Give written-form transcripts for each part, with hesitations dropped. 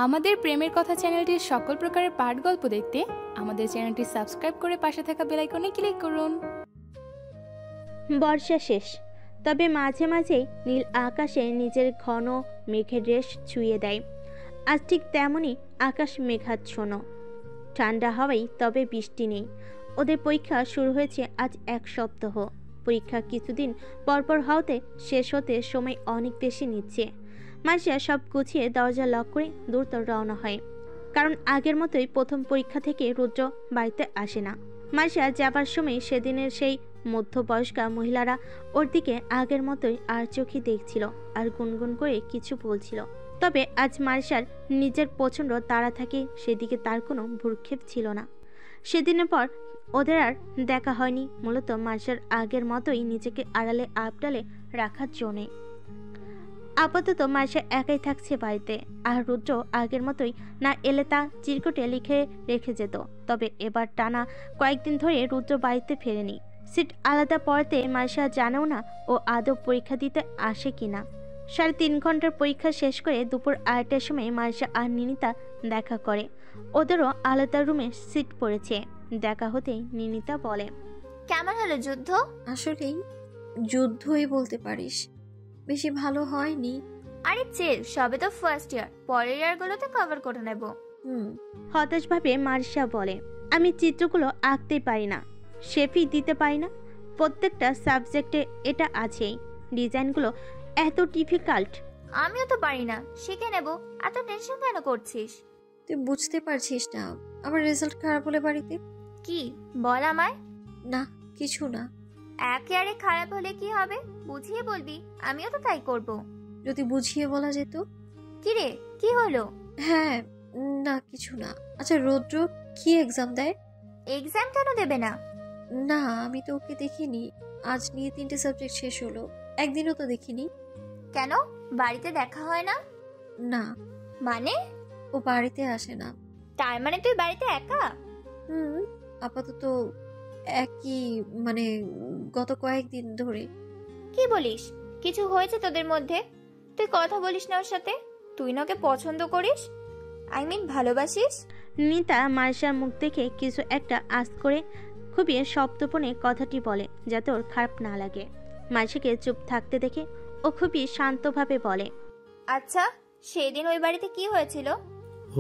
আমাদের প্রেমের কথা চ্যানেলটির সকল প্রকারের পাঠ গল্প দেখতে আমাদের চ্যানেলটি সাবস্ক্রাইব করে পাশে থাকা বেল আইকনে ক্লিক করুন। বর্ষা শেষ, তবে মাঝে মাঝে নীল আকাশে নিজের ঘন মেঘের রেশ ছুঁয়ে দেয়। আজ ঠিক তেমনই আকাশ মেঘাচ্ছন্ন, ঠান্ডা হাওয়ায়, তবে বৃষ্টি নেই। ওদের পরীক্ষা শুরু হয়েছে আজ 1 সপ্তাহ। পরীক্ষা কিছুদিন পরপর হওয়াতে শেষ হতে সময় অনেক বেশি নিচ্ছে। মার্শিয়া সব গুছিয়ে দরজা লক করে দ্রুত রওনা হয়, কারণ আগের মতোই প্রথম পরীক্ষা থেকে রুদ্র বাড়িতে আসে না। মার্শিয়া যাবার সময় সেদিনের সেই মধ্যবয়স্কা মহিলারা ওর দিকে আগের মতোই আর চোখে দেখছিল আর গুনগুন করে কিছু বলছিল। তবে আজ মার্শিয়ার নিজের প্রচণ্ড তাড়া থাকে, সেদিকে তার কোনো ভ্রুক্ষেপ ছিল না। সেদিনের পর ওদের আর দেখা হয়নি, মূলত মার্শিয়ার আগের মতোই নিজেকে আড়ালে আবডালে রাখার জন্যে। আপাতত মার্শিয়া একাই থাকছে বাড়িতে, আর রুদ্র আগের মতোই না এলে তা চিরকুটে লিখে রেখে যেত। তবে এবার টানা কয়েকদিন ধরে রুদ্র বাড়িতে ফেরেনি। সিট আলাদা পড়াতে মার্শিয়া জানেও না ও আদৌ পরীক্ষা দিতে আসে কিনা। 3.5 ঘন্টার পরীক্ষা শেষ করে দুপুর 2টার সময় মার্শিয়া আর নিনিতা দেখা করে। ওদেরও আলাদা রুমে সিট পড়েছে। দেখা হতেই নিনিতা বলে, কেমন হলো যুদ্ধ? আসলেই যুদ্ধই বলতে পারিস, বেশি ভালো হয়নি। আরে চিল, সবে তো ফার্স্ট ইয়ার, পরের ইয়ারগুলোতে কভার করে নেব। হতাশভাবে মার্শিয়া বলে, আমি চিত্রগুলো আঁকতে পারি না, শেপই দিতে পারি না। প্রত্যেকটা সাবজেক্টে এটা আছেই, ডিজাইনগুলো এত ডিফিকাল্ট। আমিও তো পারি না, শিখে নেব। এত টেনশন কেন করছিস? তুই বুঝতে পারছিস না আমার রেজাল্ট খারাপ হলে বাড়িতে? কি বল আমায়? না কিছু না। একেবারে খারাপ হলে কি হবে বুঝিয়ে বলবি, আমিও তো তাই করব। যদি বুঝিয়ে বলা যেত। কি রে, কি হলো? হ্যাঁ, না কিছু না। আচ্ছা রৌদ্র কি এক্সাম দেয়? এক্সাম কেন দেবে না? না আমি তো ওকে দেখিনি। আজ নিয়ে 3টে সাবজেক্ট শেষ হলো, একদিনও তো দেখিনি। কেন, বাড়িতে দেখা হয় না? না। মানে? ও বাড়িতে আসে না। তার মানে তুই বাড়িতে একা? আপাতত একই, মানে গত কয়েকদিন ধরে। কি বলিস? কিছু হয়েছে তোদের মধ্যে? তুই কথা বলিস না ওর সাথে? তুই না ওকে পছন্দ করিস, আই মিন ভালোবাসিস? নিতা মার্শিয়ার মুখ দেখে কিছু একটা আঁচ করে খুবই সপ্তপনে কথাটি বলে, যাতে ওর খারাপ না লাগে। মার্শিয়াকে চুপ থাকতে দেখে ও খুবই শান্তভাবে বলে, আচ্ছা সেদিন ওই বাড়িতে কি হয়েছিল?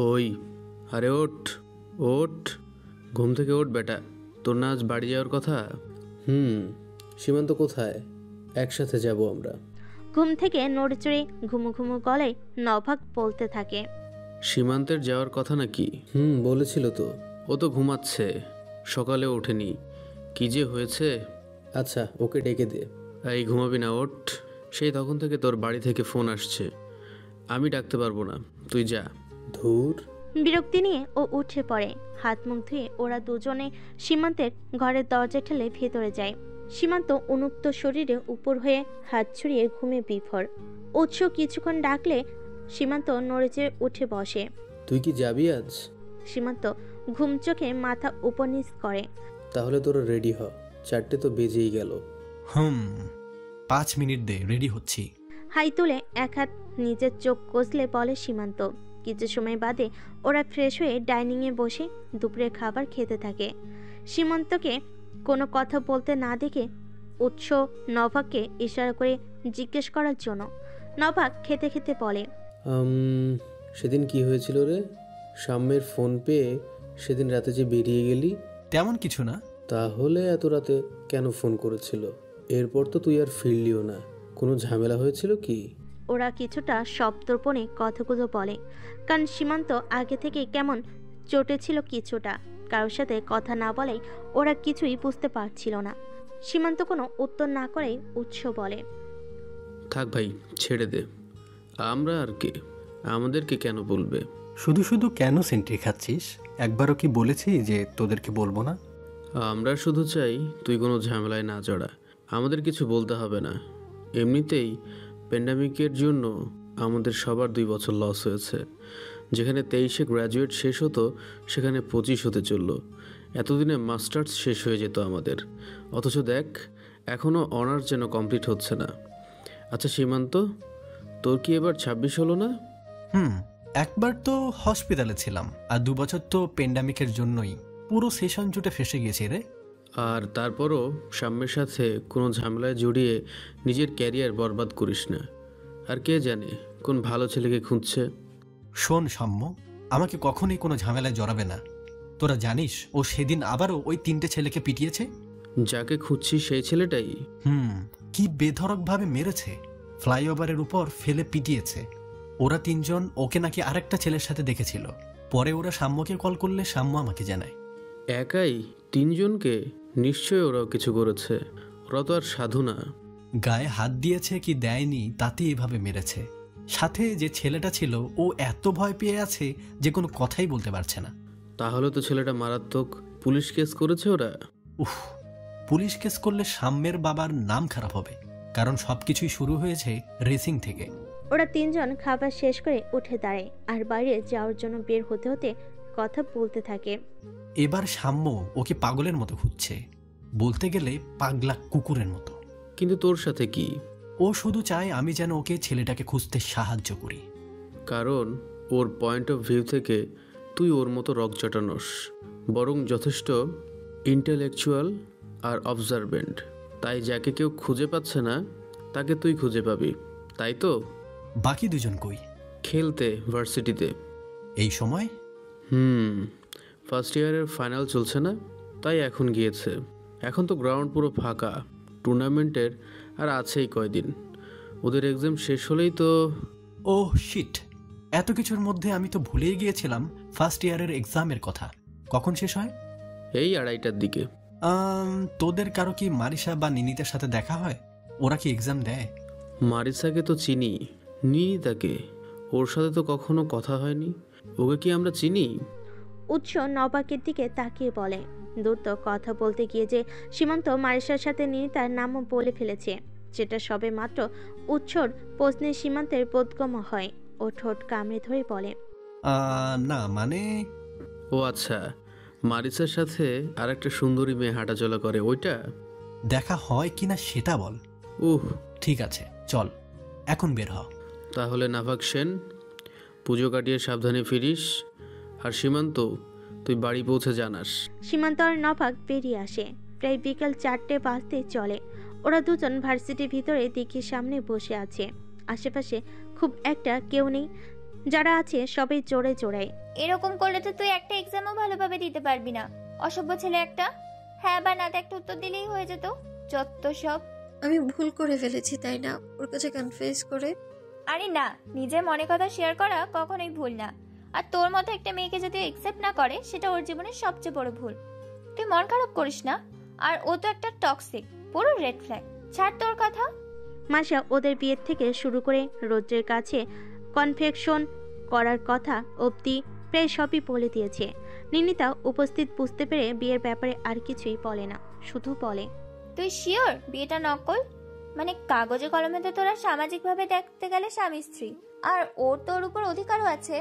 ওই, আরে ওঠ ওঠ, ঘুম থেকে ওঠ বেটা। তোর না আজ বাড়ি যাওয়ার কথা? সীমান্ত কোথায়? একসাথে যাব আমরা। ঘুম থেকে নড়েচড়ে ঘুমু ঘুমু গলায় নভাগ বলতে থাকে, সীমান্তের যাওয়ার কথা নাকি? বলেছিল তো। ও তো ঘুমাচ্ছে, সকালে ওঠেনি। কি যে হয়েছে? আচ্ছা ওকে ডেকে দে। এই ঘুমাবি না, ওঠ। সেই তখন থেকে তোর বাড়ি থেকে ফোন আসছে, আমি ডাকতে পারবো না, তুই যা। ধুর। বিরক্তি নিয়ে ও উঠে পড়ে। হাত মুখ ধুয়ে ওরা দুজনে সীমান্তের ঘরের দরজা ঠেলে ভেতরে যায়। সীমান্ত উন্মুক্ত শরীরে উপর হয়ে হাত ছড়িয়ে ঘুমে বিভোর। উৎস কিছুক্ষণ ডাকলে সীমান্ত নড়েচড়ে উঠে বসে। তুই কি যাবি আজ? সীমান্ত ঘুম চোখে মাথা উপর নিচ করে। তাহলে তোরা রেডি হ, 4টে তো বেজেই গেল। 5 মিনিট দে, রেডি হচ্ছি। হাই তুলে এক হাত নিজের চোখ কষলে বলে সীমান্ত। কিছু সময় বাদে ওরা ফ্রেশ হয়ে ডাইনিংয়ে বসে দুপুরের খাবার খেতে থাকে। সীমান্তকে কোনো কথা বলতে না দেখে উৎস নভাগকে ইশারা করে জিজ্ঞেস করার জন্য। নভাগ খেতে খেতে বলে, সেদিন কি হয়েছিল রে? সাম্যের ফোন পেয়ে সেদিন রাতে যে বেরিয়ে গেলি? তেমন কিছু না। তাহলে এত রাতে কেন ফোন করেছিল? এরপর তো তুই আর ফিরলিও না, কোনো ঝামেলা হয়েছিল কি? ওরা কিছুটা সপ্তর্পণে কথাগুলো বলে, কারণ সীমান্ত আগে থেকে কেমন চটেছিল কিছুটা। কারোর সাথে কথা না বলেই ওরা কিছুই বুঝতে পারছিল না। সীমান্ত কোনো উত্তর না করেই উৎস বলে, থাক ভাই, ছেড়ে দে। আমরা আর কে, আমাদেরকে কেন বলবে? শুধু শুধু কেন সেন্ট্রি খাচ্ছিস? একবারও কি বলেছি যে তোদেরকে বলবো না? আমরা শুধু চাই তুই কোনো ঝামেলায় না জড়া, আমাদের কিছু বলতে হবে না। এমনিতেই প্যান্ডামিকের জন্য আমাদের সবার 2 বছর লস হয়েছে। যেখানে 23-এ গ্র্যাজুয়েট শেষ হতো, সেখানে 25 হতে চলল। এতদিনে মাস্টার্স শেষ হয়ে যেত আমাদের, অথচ দেখ এখনও অনার্স যেন কমপ্লিট হচ্ছে না। আচ্ছা সীমান্ত, তোর কি এবার 26 হলো না? একবার তো হসপিটালে ছিলাম, আর 2 বছর তো প্যান্ডামিকের জন্যই পুরো সেশন জুটে ফেসে গেছি রে। আর তারপরও সাম্যের সাথে কোনো ঝামেলায় জড়িয়ে নিজের ক্যারিয়ার বরবাদ করিস না। আর কে জানে কোন ভালো ছেলেকে খুঁজছে। শোন সাম্য, আমাকে কখনোই কোনো ঝামেলায় জড়াবে না। তোরা জানিস ও সেদিন আবারও ওই 3টে ছেলেকে পিটিয়েছে। যাকে খুঁজছি সেই ছেলেটাই। কি বেধড়কভাবে মেরেছে, ফ্লাইওভারের উপর ফেলে পিটিয়েছে। ওরা 3জন ওকে নাকি আরেকটা ছেলের সাথে দেখেছিল। পরে ওরা সাম্যকে কল করলে সাম্য আমাকে জানায়। একাই 3জনকে? নিশ্চয়ই ওরাও কিছু করেছে, ওরা তো আর সাধু না। গায়ে হাত দিয়েছে কি দেয়নি তাতে এভাবে মেরেছে। সাথে যে ছেলেটা ছিল ও এত ভয় পেয়ে আছে যে কোনো কথাই বলতে পারছে না। তাহলে তো ছেলেটা মারাত্মক। পুলিশ কেস করেছে ওরা? উফ, পুলিশ কেস করলে সাম্যের বাবার নাম খারাপ হবে, কারণ সবকিছুই শুরু হয়েছে রেসিং থেকে। ওরা 3জন খাবার শেষ করে উঠে দাঁড়ায় আর বাইরে যাওয়ার জন্য বের হতে হতে কথা বলতে থাকে। এবার সাম্য ওকে পাগলের মতো খুঁজছে, বলতে গেলে পাগলা কুকুরের মতো। কিন্তু তোর সাথে কি? ও শুধু চায় আমি যেন ওকে ছেলেটাকে খুঁজতে সাহায্য করি। কারণ ওর পয়েন্ট অফ ভিউ থেকে তুই ওর মতো রক চটানোস, বরং যথেষ্ট ইন্টেলেকচুয়াল আর অবজারভেন্ট। তাই যাকে কেউ খুঁজে পাচ্ছে না তাকে তুই খুঁজে পাবি, তাই তো? বাকি 2জন কই? খেলতে ভার্সিটিতে। এই সময়? ফার্স্ট ইয়ারের ফাইনাল চলছে না, তাই এখন গিয়েছে। এখন তো গ্রাউন্ড পুরো ফাঁকা, টুর্নামেন্টের আর আছেই কয়দিন। ওদের এক্সাম শেষ হলেই তো। ওহ শিট, এত কিছুর মধ্যে আমি তো ভুলেই গিয়েছিলাম ফার্স্ট ইয়ারের এক্সামের কথা। কখন শেষ হয়? এই 2:30টার দিকে। তোদের কারো কি মারিসা বা নিনিতার সাথে দেখা হয়? ওরা কি এক্সাম দেয়? মারিসাকে তো চিনি, নিনিতাকে ওর সাথে তো কখনো কথা হয়নি। ওকে কি আমরা চিনি? উৎস নবাকের দিকে তাকিয়ে বলে। দ্রুত কথা বলতে গিয়ে যে সীমান্ত মারিসার সাথে নিনিতার নামও বলে ফেলেছে, যেটা সবে মাত্র উৎসর প্রশ্নে সীমান্তের বোধগম্য হয়। ও ঠোঁট কামড়ে ধরে বলে, না মানে। ও আচ্ছা, মারিসার সাথে আর একটা সুন্দরী মেয়ে হাঁটাচলা করে, ওইটা? দেখা হয় কিনা সেটা বল। ঠিক আছে চল, এখন বের হ। তাহলে নাভাক সেন, পুজো কাটিয়ে সাবধানে ফিরিস। আর সীমান্ত, তুই বাড়ি পৌঁছে জানাস। সীমান্ত আর নবাক বেরিয়ে আসে। প্রায় বিকাল 4টে বাজতে চলে। ওরা 2জন ভার্সিটির ভিতরে দিঘির সামনে বসে আছে। আশেপাশে খুব একটা কেউ নেই, যারা আছে সবাই জোরে জোড়ায়। এরকম করলে তো তুই একটা এক্সামও ভালোভাবে দিতে পারবি না, অসভ্য ছেলে একটা। হ্যাঁ বা নাতে একটা উত্তর দিলেই হয়ে যেত, যত সব। আমি ভুল করে ফেলেছি তাই না, ওর কাছে কনফেস করে? আরে না, নিজের মনে কথা শেয়ার করা কখনোই ভুল না। আর তোর মতো একটা মেয়েকে যদি অ্যাকসেপ্ট না করে, সেটা ওর জীবনের সবচেয়ে বড় ভুল। তুই মন খারাপ করিস না। আর ও তো একটা টক্সিক, পুরো রেড ফ্ল্যাগ। ছাড় তোর কথা। মাসা ওদের বিয়ের থেকে শুরু করে রোদ্রের কাছে কনফেকশন করার কথা অবধি প্রায় সবই বলে দিয়েছে। নিনিতা উপস্থিত বুঝতে পেরে বিয়ের ব্যাপারে আর কিছুই বলে না, শুধু বলে, তুই শিওর বিয়েটা নকল? মানে কাগজে কলমে তো তোরা সামাজিকভাবে দেখতে গেলে স্বামী স্ত্রী, আর ওর তোর উপর অধিকারও আছে।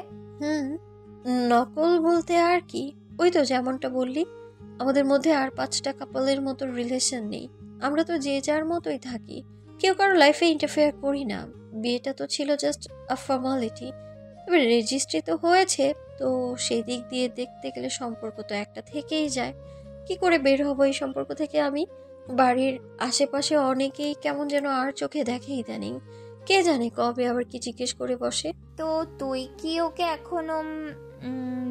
নকল বলতে আর কি, ওই তো যেমনটা বললি, আমাদের মধ্যে আর 5টা কাপলের মতো রিলেশন নেই। আমরা তো যে যার মতোই থাকি, কেউ কারো লাইফে ইন্টারফেয়ার করি না। বিয়েটা তো ছিল জাস্ট আ ফর্মালিটি। তবে রেজিস্ট্রি তো হয়েছে, তো সেই দিক দিয়ে দেখতে গেলে সম্পর্ক তো একটা থেকেই যায়। কি করে বের হবো এই সম্পর্ক থেকে আমি? বাড়ির আশেপাশে অনেকেই কেমন যেন আর চোখে দেখে ইদানিং। কে জানে কবে আবার কি জিজ্ঞেস করে বসে। তো তুই কি ওকে এখনো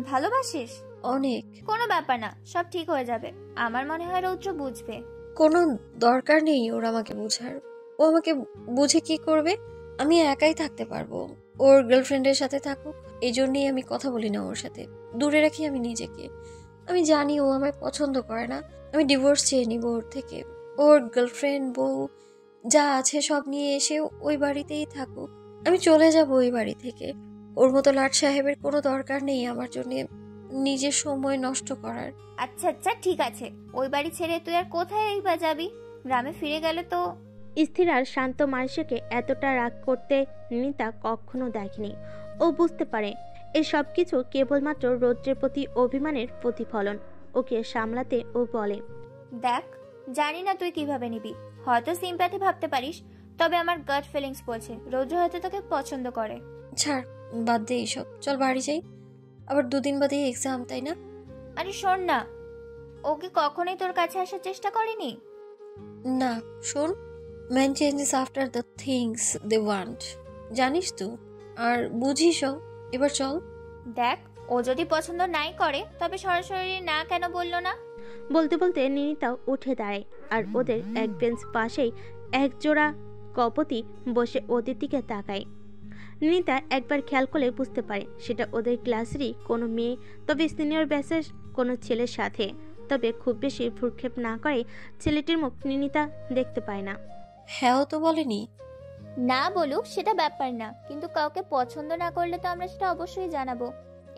ভালোবাসিস? অনেক। কোনো ব্যাপার না, সব ঠিক হয়ে যাবে। আমার মনে হয় রৌদ্র বুঝবে। কোনো দরকার নেই ওর আমাকে বোঝার। ও আমাকে বুঝে কি করবে? আমি একাই থাকতে পারবো। ওর গার্লফ্রেন্ডের সাথে থাকুক, এই জন্যই আমি কথা বলি না ওর সাথে, দূরে রাখি আমি নিজেকে। আমি জানি ও আমায় পছন্দ করে না, আমি ডিভোর্স চেয়ে নিব ওর থেকে। ওর গার্লফ্রেন্ড বউ যা আছে সব নিয়ে এসে ওই বাড়িতেই থাকুক, আমি চলে যাব ওই বাড়ি থেকে। ওর মতো লাট সাহেবের কোনো দরকার নেই আমার জন্য নিজের সময় নষ্ট করার। আচ্ছা আচ্ছা ঠিক আছে, ওই বাড়ি ছেড়ে তুই আর কোথায় বা যাবি? গ্রামে ফিরে গেলে তো। স্থির আর শান্ত মারিসাকে এতটা রাগ করতে নিতা কখনো দেখেনি। ও বুঝতে পারে এই সব কিছু কেবলমাত্র রৌদ্রের প্রতি অভিমানের প্রতিফলন। ওকে সামলাতে ও বলে, দেখ, জানি না তুই কিভাবে নিবি, হয়তো সিম্প্যাথি ভাবতে পারিস, তবে আমার গাট ফিলিংস বলছে রৌদ্র হয়তো তোকে পছন্দ করে। ছাড়, বাদ দে এইসব, চল বাড়ি যাই। আবার 2 দিন বাদে এক্সাম, তাই না? আরে শোন না, ও কি কখনোই তোর কাছে আসার চেষ্টা করেনি? না শোন, man changes after the things they want, জানিস তো, আর বুঝিসও। এবার চল। দেখ, ও যদি পছন্দ নাই করে তবে সরাসরি না কেন বললো না? বলতে বলতে নিনিতাও উঠে দাঁড়ায় আর ওদের এক বেঞ্চ পাশেই একজোড়া কপতি বসে ওদের দিকে তাকায়। নিনিতা একবার খেয়াল করলে বুঝতে পারে সেটা ওদের ক্লাসেরই কোনো মেয়ে, তবে সিনিয়র ব্যাচের কোনো ছেলের সাথে। তবে খুব বেশি ভ্রুক্ষেপ না করে ছেলেটির মুখ নিনিতা দেখতে পায় না। হ্যাঁ তো বলেনি। না বলুক সেটা ব্যাপার না, কিন্তু কাউকে পছন্দ না করলে তো আমরা সেটা অবশ্যই জানাবো।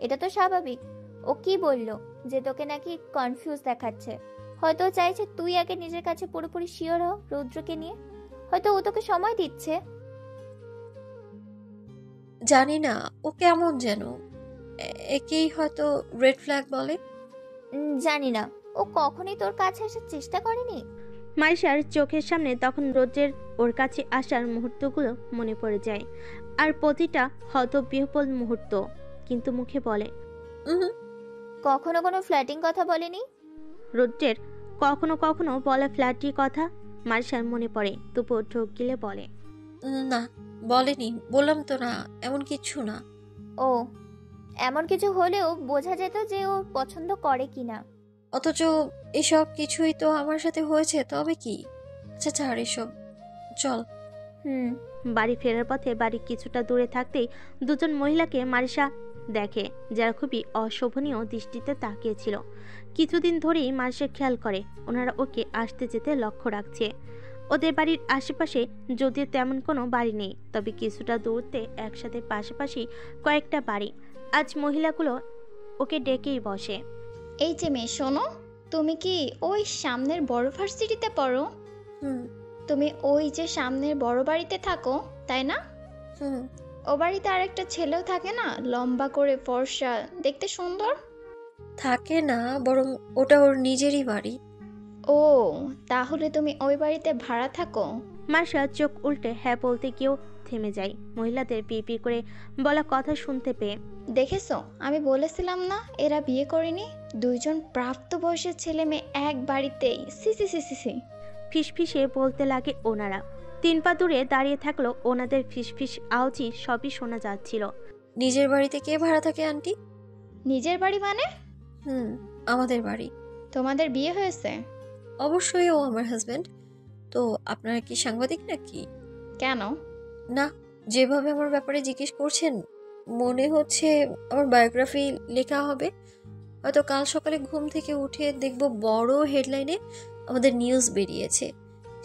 এটা তো স্বাভাবিক। ও কি বললো যে তোকে নাকি কনফিউজ দেখাচ্ছে? হয়তো ও চাইছে তুই আগে নিজের কাছে পুরোপুরি শিওর হ রৌদ্রকে নিয়ে। হয়তো ও তোকে সময় দিচ্ছে। জানি না ও কেমন যেন, একেই হয়তো রেড ফ্ল্যাগ বলে। জানি না, ও কখনোই তোর কাছে আসার চেষ্টা করেনি। মাইশার চোখের সামনে তখন রোজের ওর কাছে আসার মুহূর্তগুলো মনে পড়ে যায়, আর প্রতিটা হতবিহ্বল মুহূর্ত। কিন্তু মুখে বলে কখনো কোনো ফ্ল্যাটিং কথা বলেনি। রোজের কখনো কখনো বলে ফ্ল্যাটির কথা মাইশার মনে পড়ে, তবুও ঢোক গিলে বলে না, বলেনি। বললাম তো না, এমন কিছু না। ও, এমন কিছু হলেও বোঝা যেত যে ও পছন্দ করে কিনা। অথচ এসব কিছুই তো আমার সাথে হয়েছে, তবে কি? আচ্ছা ছাড় এসব, চল। বাড়ি ফেরার পথে বাড়ি কিছুটা দূরে থাকতেই দুজন মহিলাকে মারিসা দেখে, যারা খুবই অশোভনীয় দৃষ্টিতে তাকিয়েছিল। কিছুদিন ধরেই মারিসা খেয়াল করে ওনারা ওকে আসতে যেতে লক্ষ্য রাখছে। ওদের বাড়ির আশেপাশে যদিও তেমন কোনো বাড়ি নেই, তবে কিছুটা দূরত্বে একসাথে পাশাপাশি কয়েকটা বাড়ি। আজ মহিলাগুলো ওকে ডেকেই বসে। এই যে মেয়ে শোনো, তুমি কি ওই সামনের বড় ভার্সিটিতে পড়ো? তুমি ওই যে সামনের বড় বাড়িতে থাকো, তাই না? ও বাড়িতে আর একটা ছেলেও থাকে না, লম্বা করে ফর্সা, দেখতে সুন্দর? থাকে না, বরং ওটা ওর নিজেরই বাড়ি। ও, তাহলে তুমি ওই বাড়িতে ভাড়া থাকো? মার্শা চোখ উল্টে হ্যাঁ বলতে গিয়েও থেমে যায়, মহিলাদের পিপি করে বলা কথা শুনতে পেয়ে। দেখেছো, আমি বলেছিলাম না এরা বিয়ে করেনি? দুইজন প্রাপ্তবয়স্ক ছেলে মেয়ে এক বাড়িতেই। সি সি সি সি সি। ফিসফিসে বলতে লাগে ওনারা। 3 পা দূরে দাঁড়িয়ে থাকলো ওনাদের ফিসফিস আওয়াজই সবই শোনা যাচ্ছিল। নিজের বাড়িতে কে ভাড়া থাকে আন্টি? নিজের বাড়ি মানে? আমাদের বাড়ি। তোমাদের বিয়ে হয়েছে? অবশ্যই, ও আমার হাজবেন্ড। তো আপনারা কি সাংবাদিক নাকি? কেন? না, যেভাবে আমার ব্যাপারে জিজ্ঞেস করছেন মনে হচ্ছে আমার বায়োগ্রাফি লেখা হবে। হয়তো কাল সকালে ঘুম থেকে উঠে দেখব বড় হেডলাইনে আমাদের নিউজ বেরিয়েছে,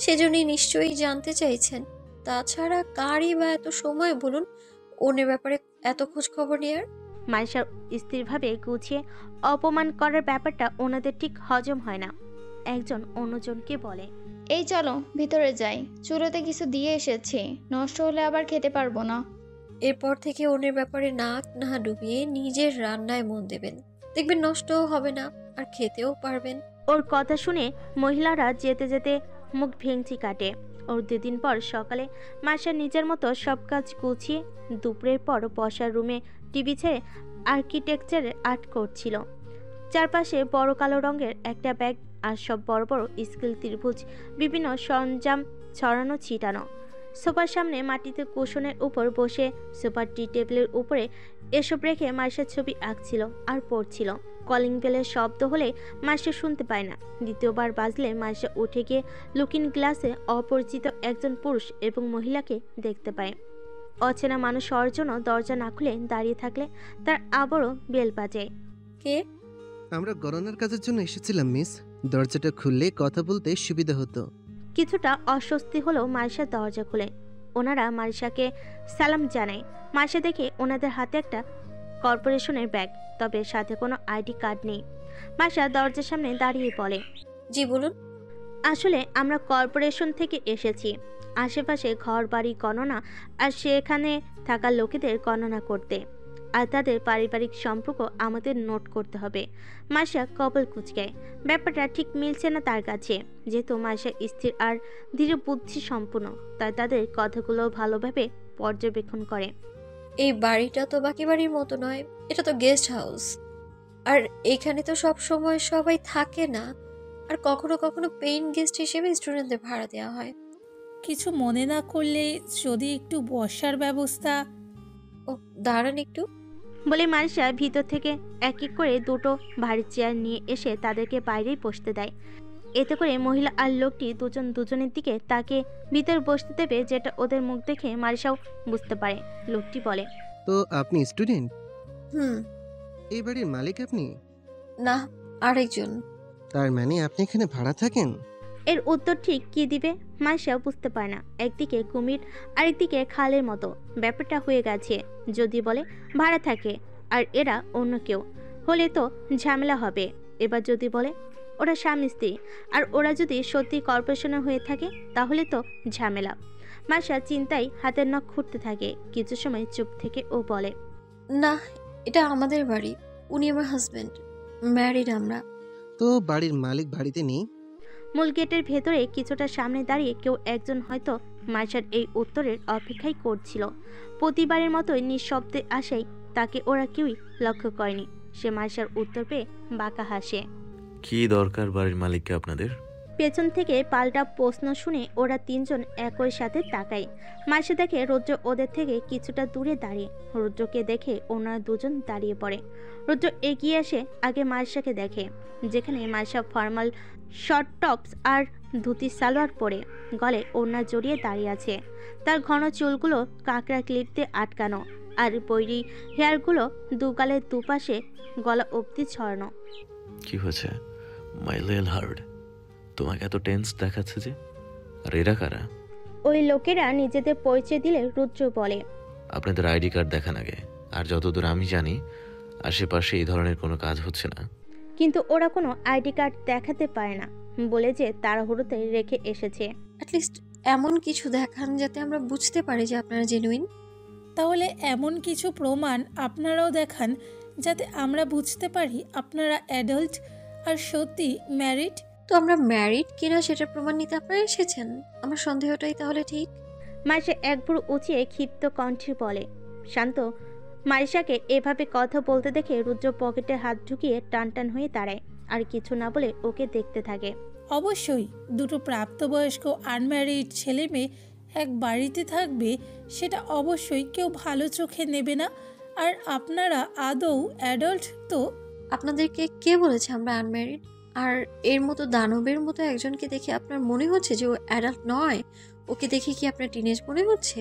সেজন্যই নিশ্চয়ই জানতে চাইছেন। তাছাড়া কারই বা এত সময় বলুন ওনের ব্যাপারে এত খোঁজ খবর নেওয়ার? মাইশার স্থিরভাবে গুছিয়ে অপমান করার ব্যাপারটা ওনাদের ঠিক হজম হয় না। একজন অন্যজনকে বলে, এই চলো ভিতরে যাই, চুলোতে কিছু দিয়ে এসেছি, নষ্ট হলে আবার খেতে পারবো না। এরপর থেকে ওনের ব্যাপারে নাক না ডুবিয়ে নিজের রান্নায় মন দেবেন, দেখবেন নষ্টও হবে না আর খেতেও পারবেন। ওর কথা শুনে মহিলারা যেতে যেতে মুখ ভেঙচি কাটে। ওর 2 দিন পর সকালে মাসা নিজের মতো সব কাজ গুছিয়ে দুপুরের পর বসার রুমে টিভি ছেড়ে আর্কিটেকচারের আর্ট করছিল। চারপাশে বড় কালো রঙের একটা ব্যাগ আর সব বড় বড় স্কেল ত্রিভুজ বিভিন্ন সরঞ্জাম ছড়ানো ছিটানো। সোফার সামনে মাটিতে কুশনের উপর বসে সোফার টি টেবিলের উপরে এসব রেখে মাইশার ছবি আঁকছিল আর পড়ছিল। কলিং বেলের শব্দ হলে মাইশা শুনতে পায় না। দ্বিতীয়বার বাজলে মাইশা উঠে গিয়ে লুকিং গ্লাসে অপরিচিত একজন পুরুষ এবং মহিলাকে দেখতে পায়। অচেনা মানুষ হওয়ার জন্য দরজা না খুলে দাঁড়িয়ে থাকলে তার আবারও বেল বাজে। কে? আমরা গণনার কাজের জন্য এসেছিলাম মিস। দরজাটা খুললে কথা বলতে সুবিধা হতো। কিছুটা অস্বস্তি হলেও মাইশা দরজা খুলে। ওনারা মাইশাকে সালাম জানায়। মাইশা দেখে ওনাদের হাতে একটা কর্পোরেশনের ব্যাগ, তবে সাথে কোনো আইডি কার্ড নেই। মাইশা দরজার সামনে দাঁড়িয়ে বলে, জি বলুন। আসলে আমরা কর্পোরেশন থেকে এসেছি আশেপাশে ঘর বাড়ি গণনা আর সেখানে থাকা লোকেদের গণনা করতে, আর তাদের পারিবারিক সম্পর্ক আমাদের নোট করতে হবে। মাইশা কপাল কুঁচকায়। ব্যাপারটা ঠিক মিলছে না তার কাছে। যেহেতু মাইশা স্থির আর ধীরে বুদ্ধি সম্পন্ন, তাই তাদের কথাগুলো ভালোভাবে পর্যবেক্ষণ করে। এই বাড়িটা তো বাকি বাড়ির মতো নয়, এটা তো গেস্ট হাউস। আর এখানে তো সব সময় সবাই থাকে না, আর কখনো কখনো পেইন গেস্ট হিসেবে স্টুডেন্টদের ভাড়া দেওয়া হয়। কিছু মনে না করলে যদি একটু বসার ব্যবস্থা। ও দাঁড়ান একটু। বলে মারিশা ভিতর থেকে এক এক করে দুটো ভারী চেয়ার নিয়ে এসে তাদেরকে বাইরেই বসতে দেয়। এতে করে মহিলা আর লোকটি দুজন দুজনের দিকে তাকে ভিতর বসতে দেবে, যেটা ওদের মুখ দেখে মারিশাও বুঝতে পারে। লোকটি বলে, তো আপনি স্টুডেন্ট? হুম। এই বাড়ির মালিক আপনি? না, আরেকজন। তার মানে আপনি এখানে ভাড়া থাকেন? এর উত্তর ঠিক কি দিবে মারিশাও বুঝতে পারে না। একদিকে কুমির, আরেকদিকে খালের মতো ব্যাপারটা হয়ে গেছে। যদি বলে ভাড়া থাকে আর এরা অন্য কেউ হলে তো ঝামেলা হবে। এবার যদি বলে ওরা স্বামী স্ত্রী আর ওরা যদি সত্যি কর্পোরেশনের হয়ে থাকে তাহলে তো ঝামেলা। মারিশা চিন্তায় হাতের নখ খুঁড়তে থাকে। কিছু সময় চুপ থেকে ও বলে, না, এটা আমাদের বাড়ি, উনি আমার হাজবেন্ড, ম্যারিড আমরা। তো বাড়ির মালিক বাড়িতে নেই? মূল গেটের ভেতরে কিছুটা সামনে দাঁড়িয়ে কেউ একজন হয়তো মারিশার এই উত্তরের অপেক্ষাই করছিল। প্রতিবারের মতোই নিঃশব্দে আসেই তাকে ওরা কেউই লক্ষ্য করেনি। সে মারিশার উত্তর পেয়ে বাঁকা হাসে। কি দরকার বাড়ির মালিককে আপনাদের? পেছন থেকে পাল্টা প্রশ্ন শুনে ওরা তিনজন একই সাথে তাকায়। মারিশা দেখে রুদ্র ওদের থেকে কিছুটা দূরে দাঁড়িয়ে। রুদ্রকে দেখে ওনারা দুজন দাঁড়িয়ে পড়ে। রুদ্র এগিয়ে এসে আগে মারিশাকে দেখে, যেখানে মারিশা ফর্মাল শর্ট টপস আর ধুতি সালোয়ার পরে গলে ওড়না জড়িয়ে দাঁড়িয়ে আছে। তার ঘন চুলগুলো কাঁকড়া ক্লিপ দিয়ে আটকানো আর বৈরি হেয়ারগুলো দুগালের দুপাশে গলা অবধি ছড়ানো। কি হয়েছে মাই লিটল হার্ট? তোমাকে এত টেন্স দেখাচ্ছে যে? আর এরা কারা? ওই লোকেরা নিজেদের পরিচয় দিলে রুদ্র বলে, আপনাদের আইডি কার্ড দেখান আগে। আর যতদূর আমি জানি আশেপাশে এই ধরনের কোনো কাজ হচ্ছে না। কিন্তু ওরা কোনো আইডি কার্ড দেখাতে পারে না বলে যে তাড়াহুড়োতে রেখে এসেছে। অ্যাটলিস্ট এমন কিছু দেখান যাতে আমরা বুঝতে পারি যে আপনারা জেনুইন। তাহলে এমন কিছু প্রমাণ আপনারাও দেখান যাতে আমরা বুঝতে পারি আপনারা অ্যাডাল্ট আর সত্যি ম্যারিড। তো আমরা ম্যারিড কিনা সেটার প্রমাণ নিতে আপনারা এসেছেন? আমার সন্দেহটাই তাহলে ঠিক। মারিশা একবার উঁচিয়ে ক্ষিপ্ত কণ্ঠে বলে। শান্ত মারিশাকে এভাবে কথা বলতে দেখে রুদ্র পকেটে হাত ঢুকিয়ে টানটান হয়ে দাঁড়ায় আর কিছু না বলে ওকে দেখতে থাকে। অবশ্যই দুটো প্রাপ্তবয়স্ক আনম্যারিড ছেলে মেয়ে এক বাড়িতে থাকবে, সেটা অবশ্যই কেউ ভালো চোখে নেবে না। আর আপনারা আদৌ অ্যাডাল্ট তো? আপনাদেরকে কে বলেছে আমরা আনম্যারিড? আর এর মতো দানবের মতো একজনকে দেখে আপনার মনে হচ্ছে যে ও অ্যাডাল্ট নয়? ওকে দেখে কি আপনার টিনেজ মনে হচ্ছে?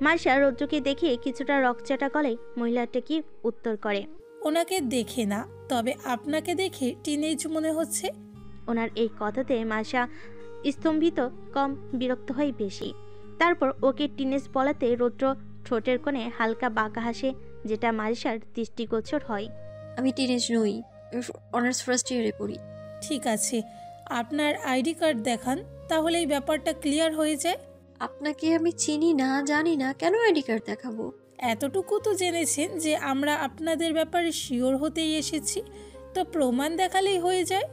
মারিশা রুদ্রকে দেখিয়ে কিছুটা রকচাটা গলে মহিলাটা কি উত্তর করে, ওনাকে দেখে না, তবে আপনাকে দেখে টিনেজ মনে হচ্ছে। ওনার এই কথাতে মারিশা স্তম্ভিত কম বিরক্ত হয় বেশি। তারপর ওকে টিনেজ বলাতে রুদ্র ঠোঁটের কোণে হালকা বাঁকা হাসে, যেটা মারিশার দৃষ্টিগোচর হয়। আমি টিনেজ নই, অনার্স ফার্স্ট ইয়ারে পড়ি। ঠিক আছে, আপনার আইডি কার্ড দেখান, তাহলে এই ব্যাপারটা ক্লিয়ার হয়ে যায়। আপনাকে আমি চিনি না, জানি না, কেন আইডি কার্ড দেখাবো? এতটুকু তো জেনেছেন যে আমরা আপনাদের ব্যাপারে শিওর হতেই এসেছি, তো প্রমাণ দেখালেই হয়ে যায়।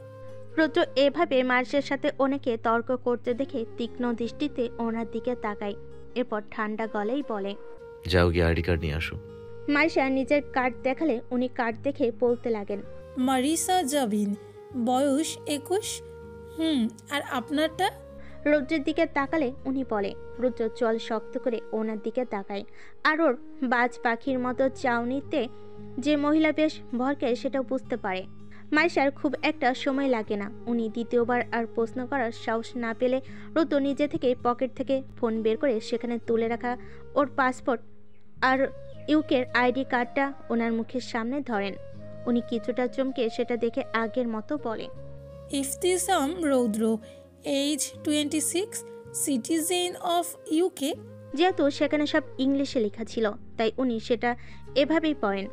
রুদ্র এভাবে মারিশার সাথে অনেকে তর্ক করতে দেখে তীক্ষ্ণ দৃষ্টিতে ওনার দিকে তাকায়। এরপর ঠান্ডা গলেই বলে, যাও গিয়ে আইডি কার্ড নিয়ে আসো। মারিশা নিজের কার্ড দেখালে উনি কার্ড দেখে বলতে লাগেন, মারিসা জাবিন, বয়স 21। আর আপনারটা? রুদ্রের দিকে তাকালে উনি বলে। রুদ্র চল শক্ত করে ওনার দিকে তাকায় আর ওর বাজ পাখির মতো চাউনিতে যে মহিলা বেশ ভরকে সেটাও বুঝতে পারে। মারিশার খুব একটা সময় লাগে না। উনি দ্বিতীয়বার আর প্রশ্ন করার সাহস না পেলে রুদ্র নিজে থেকে পকেট থেকে ফোন বের করে সেখানে তুলে রাখা ওর পাসপোর্ট আর ইউকের আইডি কার্ডটা ওনার মুখের সামনে ধরেন। উনি কিছুটা চমকে সেটা দেখে আগের মতো বলে, ইফতিসাম রৌদ্র, এজ 26, সিটিজেন অফ ইউকে। যেহেতু সেখানে সব ইংলিশে লেখা ছিল তাই উনি সেটা এভাবেই পড়েন।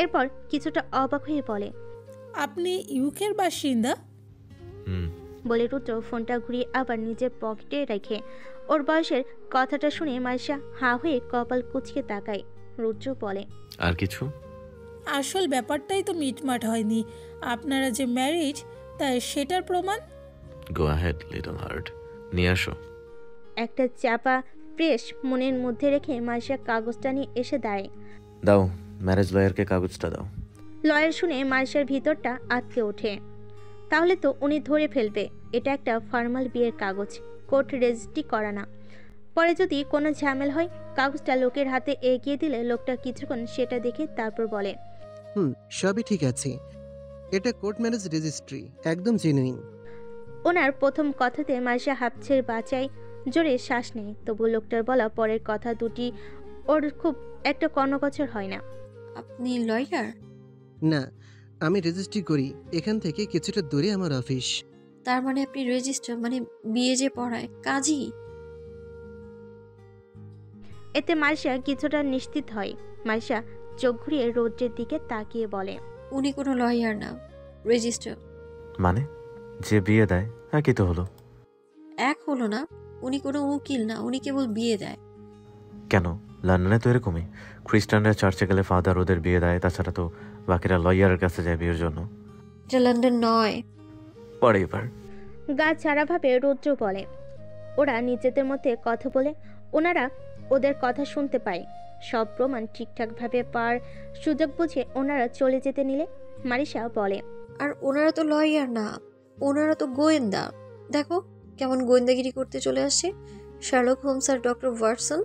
এরপর কিছুটা অবাক হয়ে বলে, আপনি ইউকের বাসিন্দা? বলে রুদ্র ফোনটা ঘুরিয়ে আবার নিজের পকেটে রেখে ওর বয়সের কথাটা শুনে মারিশা হাঁ হয়ে কপাল কুঁচকে তাকায়। রুদ্র বলে, আর কিছু? আসল ব্যাপারটাই তো মিটমাট হয়নি। আপনারা যে ম্যারিড তাই সেটার প্রমাণ। গো অ্যাহেড লিটল হার্ট, নিয়ে আসো। একটা চাপা প্রেস মনের মধ্যে রেখে মারিশা কাগজটা নিয়ে এসে দাঁড়ায়। দাও, ম্যারেজ লয়ারকে কাগজটা দাও। লয়ার শুনে মার্শার ভিতরটা আটকে ওঠে। তাহলে তো উনি ধরে ফেলবে এটা একটা ফর্মাল বিয়ের কাগজ, কোর্ট রেজিস্ট্রি করা না। পরে যদি কোনো ঝামেল হয়, কাগজটা লোকের হাতে এগিয়ে দিলে লোকটা কিছুক্ষণ সেটা দেখে তারপর বলে, সবই ঠিক আছে, এটা কোর্ট ম্যারেজ রেজিস্ট্রি, একদম জেনুইন। ওনার প্রথম কথাতে মার্শা হাঁপছের বাঁচায় জোরে শ্বাস নেয়। তবু লোকটার বলা পরের কথা দুটি ওর খুব একটা কর্ণগোচর হয় না। আপনি লয়ার? না, আমি রেজিস্ট্রি করি, এখান থেকে কিছুটা দূরে আমার অফিস। তার মানে আপনি রেজিস্টার, মানে বিয়ে যে পড়ায়, কাজী? এতে মার্শা কিছুটা নিশ্চিত হয়। মার্শা চোখ ঘুরিয়ে রৌদ্রের দিকে তাকিয়ে বলে, উনি কোনো লয়ার না, রেজিস্টার। মানে যে বিয়ে দেয় একই তো হলো। এক হলো না, উনি কোনো উকিল না, উনি কেবল বিয়ে দেয়। কেন, লন্ডনে তো এরকমই, খ্রিস্টানরা চার্চে গেলে ফাদার ওদের বিয়ে দেয়, তাছাড়া তো বাকিরা লয়ারের কাছে যায় বিয়ের জন্য। এটা লন্ডন নয়। পরে এবার গা ছাড়াভাবে রৌদ্র বলে। ওরা নিজেদের মধ্যে কথা বলে, ওনারা ওদের কথা শুনতে পায়। সব প্রমাণ ঠিকঠাকভাবে পার সুযোগ বুঝে ওনারা চলে যেতে নিলে মারিসা বলে, আর ওনারা তো লয়ার না, ওনারা তো গোয়েন্দা। দেখো কেমন গোয়েন্দাগিরি করতে চলে আসছে, শার্লক হোমস আর ডক্টর ওয়াটসন।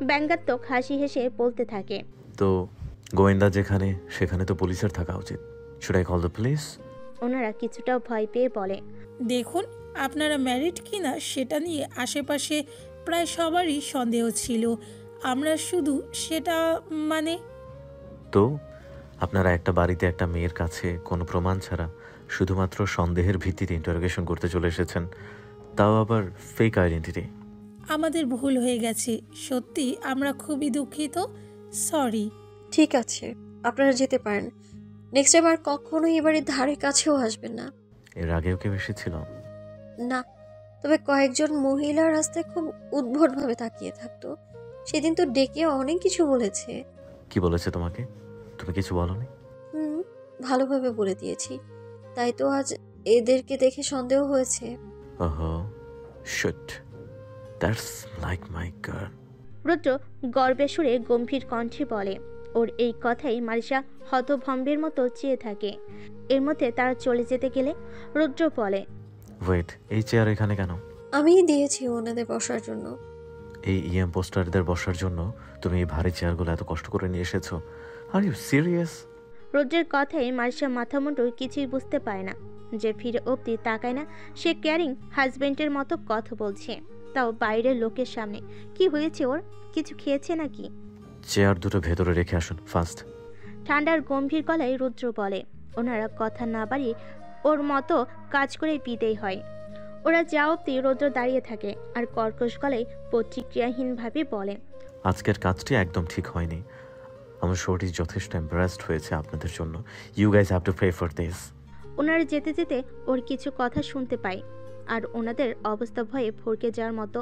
ব্যঙ্গাত্মক হাসি হেসে বলতে থাকে, তো গোয়েন্দা যেখানে সেখানে তো পুলিশের থাকা উচিত। Should I call the police? ওনারা কিছুটা ভয় পেয়ে বলে, দেখুন, আপনারা ম্যারিড কিনা সেটা নিয়ে আশেপাশে প্রায় সবারই সন্দেহ ছিল। আমরা শুধু সেটা মানে তো আপনারা একটা বাড়িতে একটা মেয়ের কাছে কোনো প্রমাণ ছাড়া শুধুমাত্র সন্দেহের ভিত্তিতে ইন্টারোগেশন করতে চলে এসেছেন, তাও আবার ফেক আইডেন্টিটি। আমাদের ভুল হয়ে গেছে, সত্যি আমরা খুবই দুঃখিত, সরি। ঠিক আছে, আপনারা যেতে পারেন। নেক্সট টাইম আর কখনোই এবারে ধারে কাছেও আসবেন না। এর আগেও কেউ এসেছিল? না, তবে কয়েকজন মহিলা রাস্তায় খুব উদ্ভটভাবে তাকিয়ে থাকতো। সেদিন তো ডেকে অনেক কিছু বলেছে। কি বলেছে তোমাকে? তুমি কিছু বলনি? ভালোভাবে বলে দিয়েছি, তাই তো আজ এদেরকে দেখে সন্দেহ হয়েছে। ওহো, shit, that's like my girl. Rudra গর্বে সুরে গম্ভীর কণ্ঠে বলে। ওর এই কথাই মারিসা হতভম্বের মতো চেয়ে থাকে। এর মধ্যে তারা চলে যেতে গেলে রুদ্র বলে, ওয়েট, এই চেয়ার এখানে কেন? আমিই দিয়েছি ওনাদের বসার জন্য। এই ইএম পোস্টারদের বসার জন্য তুমি এই ভারী চেয়ারগুলো এত কষ্ট করে নিয়ে এসেছো? Are you serious? রুদ্রের কথাই মারিসা মাথা মুন্ডু কিছুই বুঝতে পারে না। যে ফিরে অবধি তাকায় না, সে কেয়ারিং হাজবেন্ডের মতো কথা বলছে, তাও বাইরের লোকের সামনে। কি হয়েছে ওর? কিছু খেয়েছে নাকি? চেয়ার দুটো ভেতরে রেখে আসুন ফার্স্ট। ঠান্ডার গম্ভীর গলায় রুদ্র বলে। ওনারা কথা না বাড়িয়ে ওর মতো কাজ করে পিতেই হয়। ওরা যা অবধি রুদ্র দাঁড়িয়ে থাকে আর কর্কশ গলায় প্রতিক্রিয়াহীনভাবে বলে, আজকের কাজটি একদম ঠিক হয়নি। আমার শরীর যথেষ্ট এম্বারাসড হয়েছে আপনাদের জন্য। You guys have to pay for this. ওনারা যেতে যেতে ওর কিছু কথা শুনতে পায় আর ওনাদের অবস্থা ভয়ে ভরকে যাওয়ার মতো।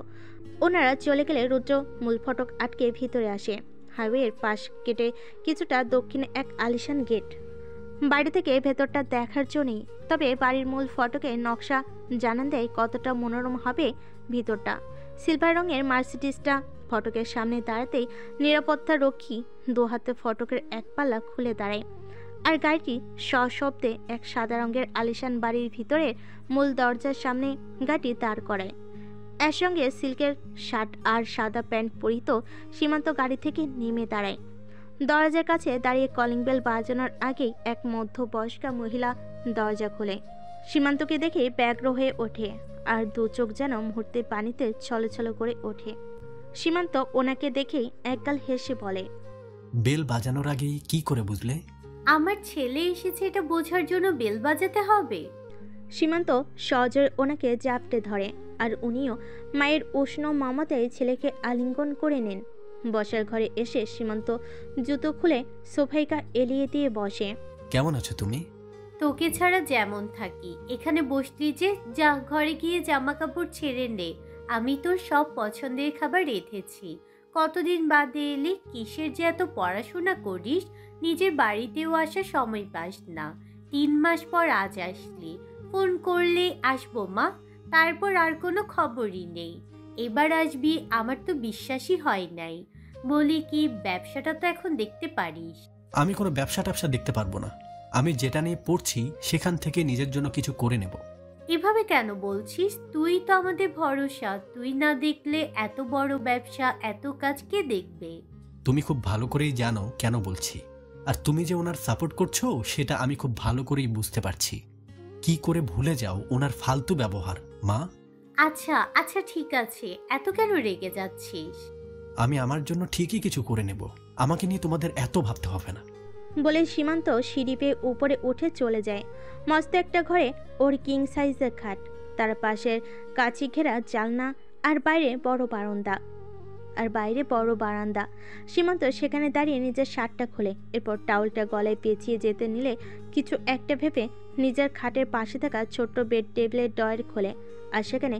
ওনারা চলে গেলে রুদ্র মূল ফটক আটকে ভিতরে আসে। হাইওয়ের পাশ কেটে কিছুটা দক্ষিণে এক আলিশান গেট। বাইরে থেকে ভেতরটা দেখার জন্যই, তবে বাড়ির মূল ফটকের নকশা জানান দেয় কতটা মনোরম হবে ভিতরটা। সিলভার রঙের মার্সিডিজটা ফটকের সামনে দাঁড়াতেই নিরাপত্তা রক্ষী দু হাতে ফটকের এক পাল্লা খুলে দাঁড়ায় আর গাড়িটি সশব্দে এক সাদা রঙের আলিশান বাড়ির ভিতরের মূল দরজার সামনে গাড়ি দাঁড় করায়। এর সঙ্গে সিল্কের শার্ট আর সাদা প্যান্ট পরিহিত সীমান্ত গাড়ি থেকে নেমে দাঁড়ায়। দরজার কাছে দাঁড়িয়ে কলিং বেল বাজানোর আগেই এক মধ্যবয়স্কা মহিলা দরজা খোলে। সীমান্তকে দেখে ব্যগ্র হয়ে ওঠে আর দু চোখ যেন মুহূর্তে পানিতে ছলছল করে ওঠে। সীমান্ত ওনাকে দেখেই একগাল হেসে বলে, বেল বাজানোর আগেই কি করে বুঝলে? আমার ছেলে এসেছে এটা বোঝার জন্য বেল বাজাতে হবে? সীমান্ত সজোরে ওনাকে জাপটে ধরে আর উনিও মায়ের উষ্ণ মমতায় ছেলেকে আলিঙ্গন করে নেন। বসার ঘরে এসে সীমান্ত জুতো খুলে সোফাইকা এলিয়ে দিয়ে বসে। কেমন আছো তুমি? তোকে ছাড়া যেমন থাকি, এখানে বসলি যে, যা ঘরে গিয়ে জামা কাপড় ছেড়ে নে, আমি তোর সব পছন্দের খাবার রেখেছি। কতদিন বাদে এলি, কিসের যে এত পড়াশোনা করিস, নিজের বাড়িতেও আসার সময় পাস না। 3 মাস পর আজ আসলি, ফোন করলে আসবো মা, তারপর আর কোনো খবরই নেই। এবার আসবি আমার তো বিশ্বাসই হয় নাই। বলি কি, ব্যবসাটা তো এখন দেখতে পারিস। আমি কোনো ব্যবসা ট্যাবসা দেখতে পারবো না। আমি যেটা নিয়ে পড়ছি সেখান থেকে নিজের জন্য কিছু করে নেব। এভাবে কেন বলছিস? তুই তো আমাদের ভরসা। তুই না দেখলে এত বড় ব্যবসা, এত কাজ কে দেখবে? তুমি খুব ভালো করেই জানো কেন বলছি, আর তুমি যে ওনার সাপোর্ট করছো সেটা আমি খুব ভালো করেই বুঝতে পারছি। কি করে ভুলে যাও ওনার ফালতু ব্যবহার, মা? আচ্ছা আচ্ছা ঠিক আছে, এত কেন রেগে যাচ্ছিস? আমি আমার জন্য ঠিকই কিছু করে নেব, আমাকে নিয়ে তোমাদের এত ভাবতে হবে না। বলে সীমান্ত সিঁড়ি বেয়ে উপরে উঠে চলে যায়। মস্ত একটা ঘরে ওর কিং সাইজের খাট, তার পাশের কাচি ঘেরা জানলা, আর বাইরে বড় বারান্দা। সীমান্ত সেখানে দাঁড়িয়ে নিজের শার্টটা খোলে, এরপর টাওয়ালটা গলায় পেঁচিয়ে যেতে নিলে কিছু একটা ভেবে নিজের খাটের পাশে থাকা ছোট্ট বেড টেবিলের ড্রয়ার খোলে, আর সেখানে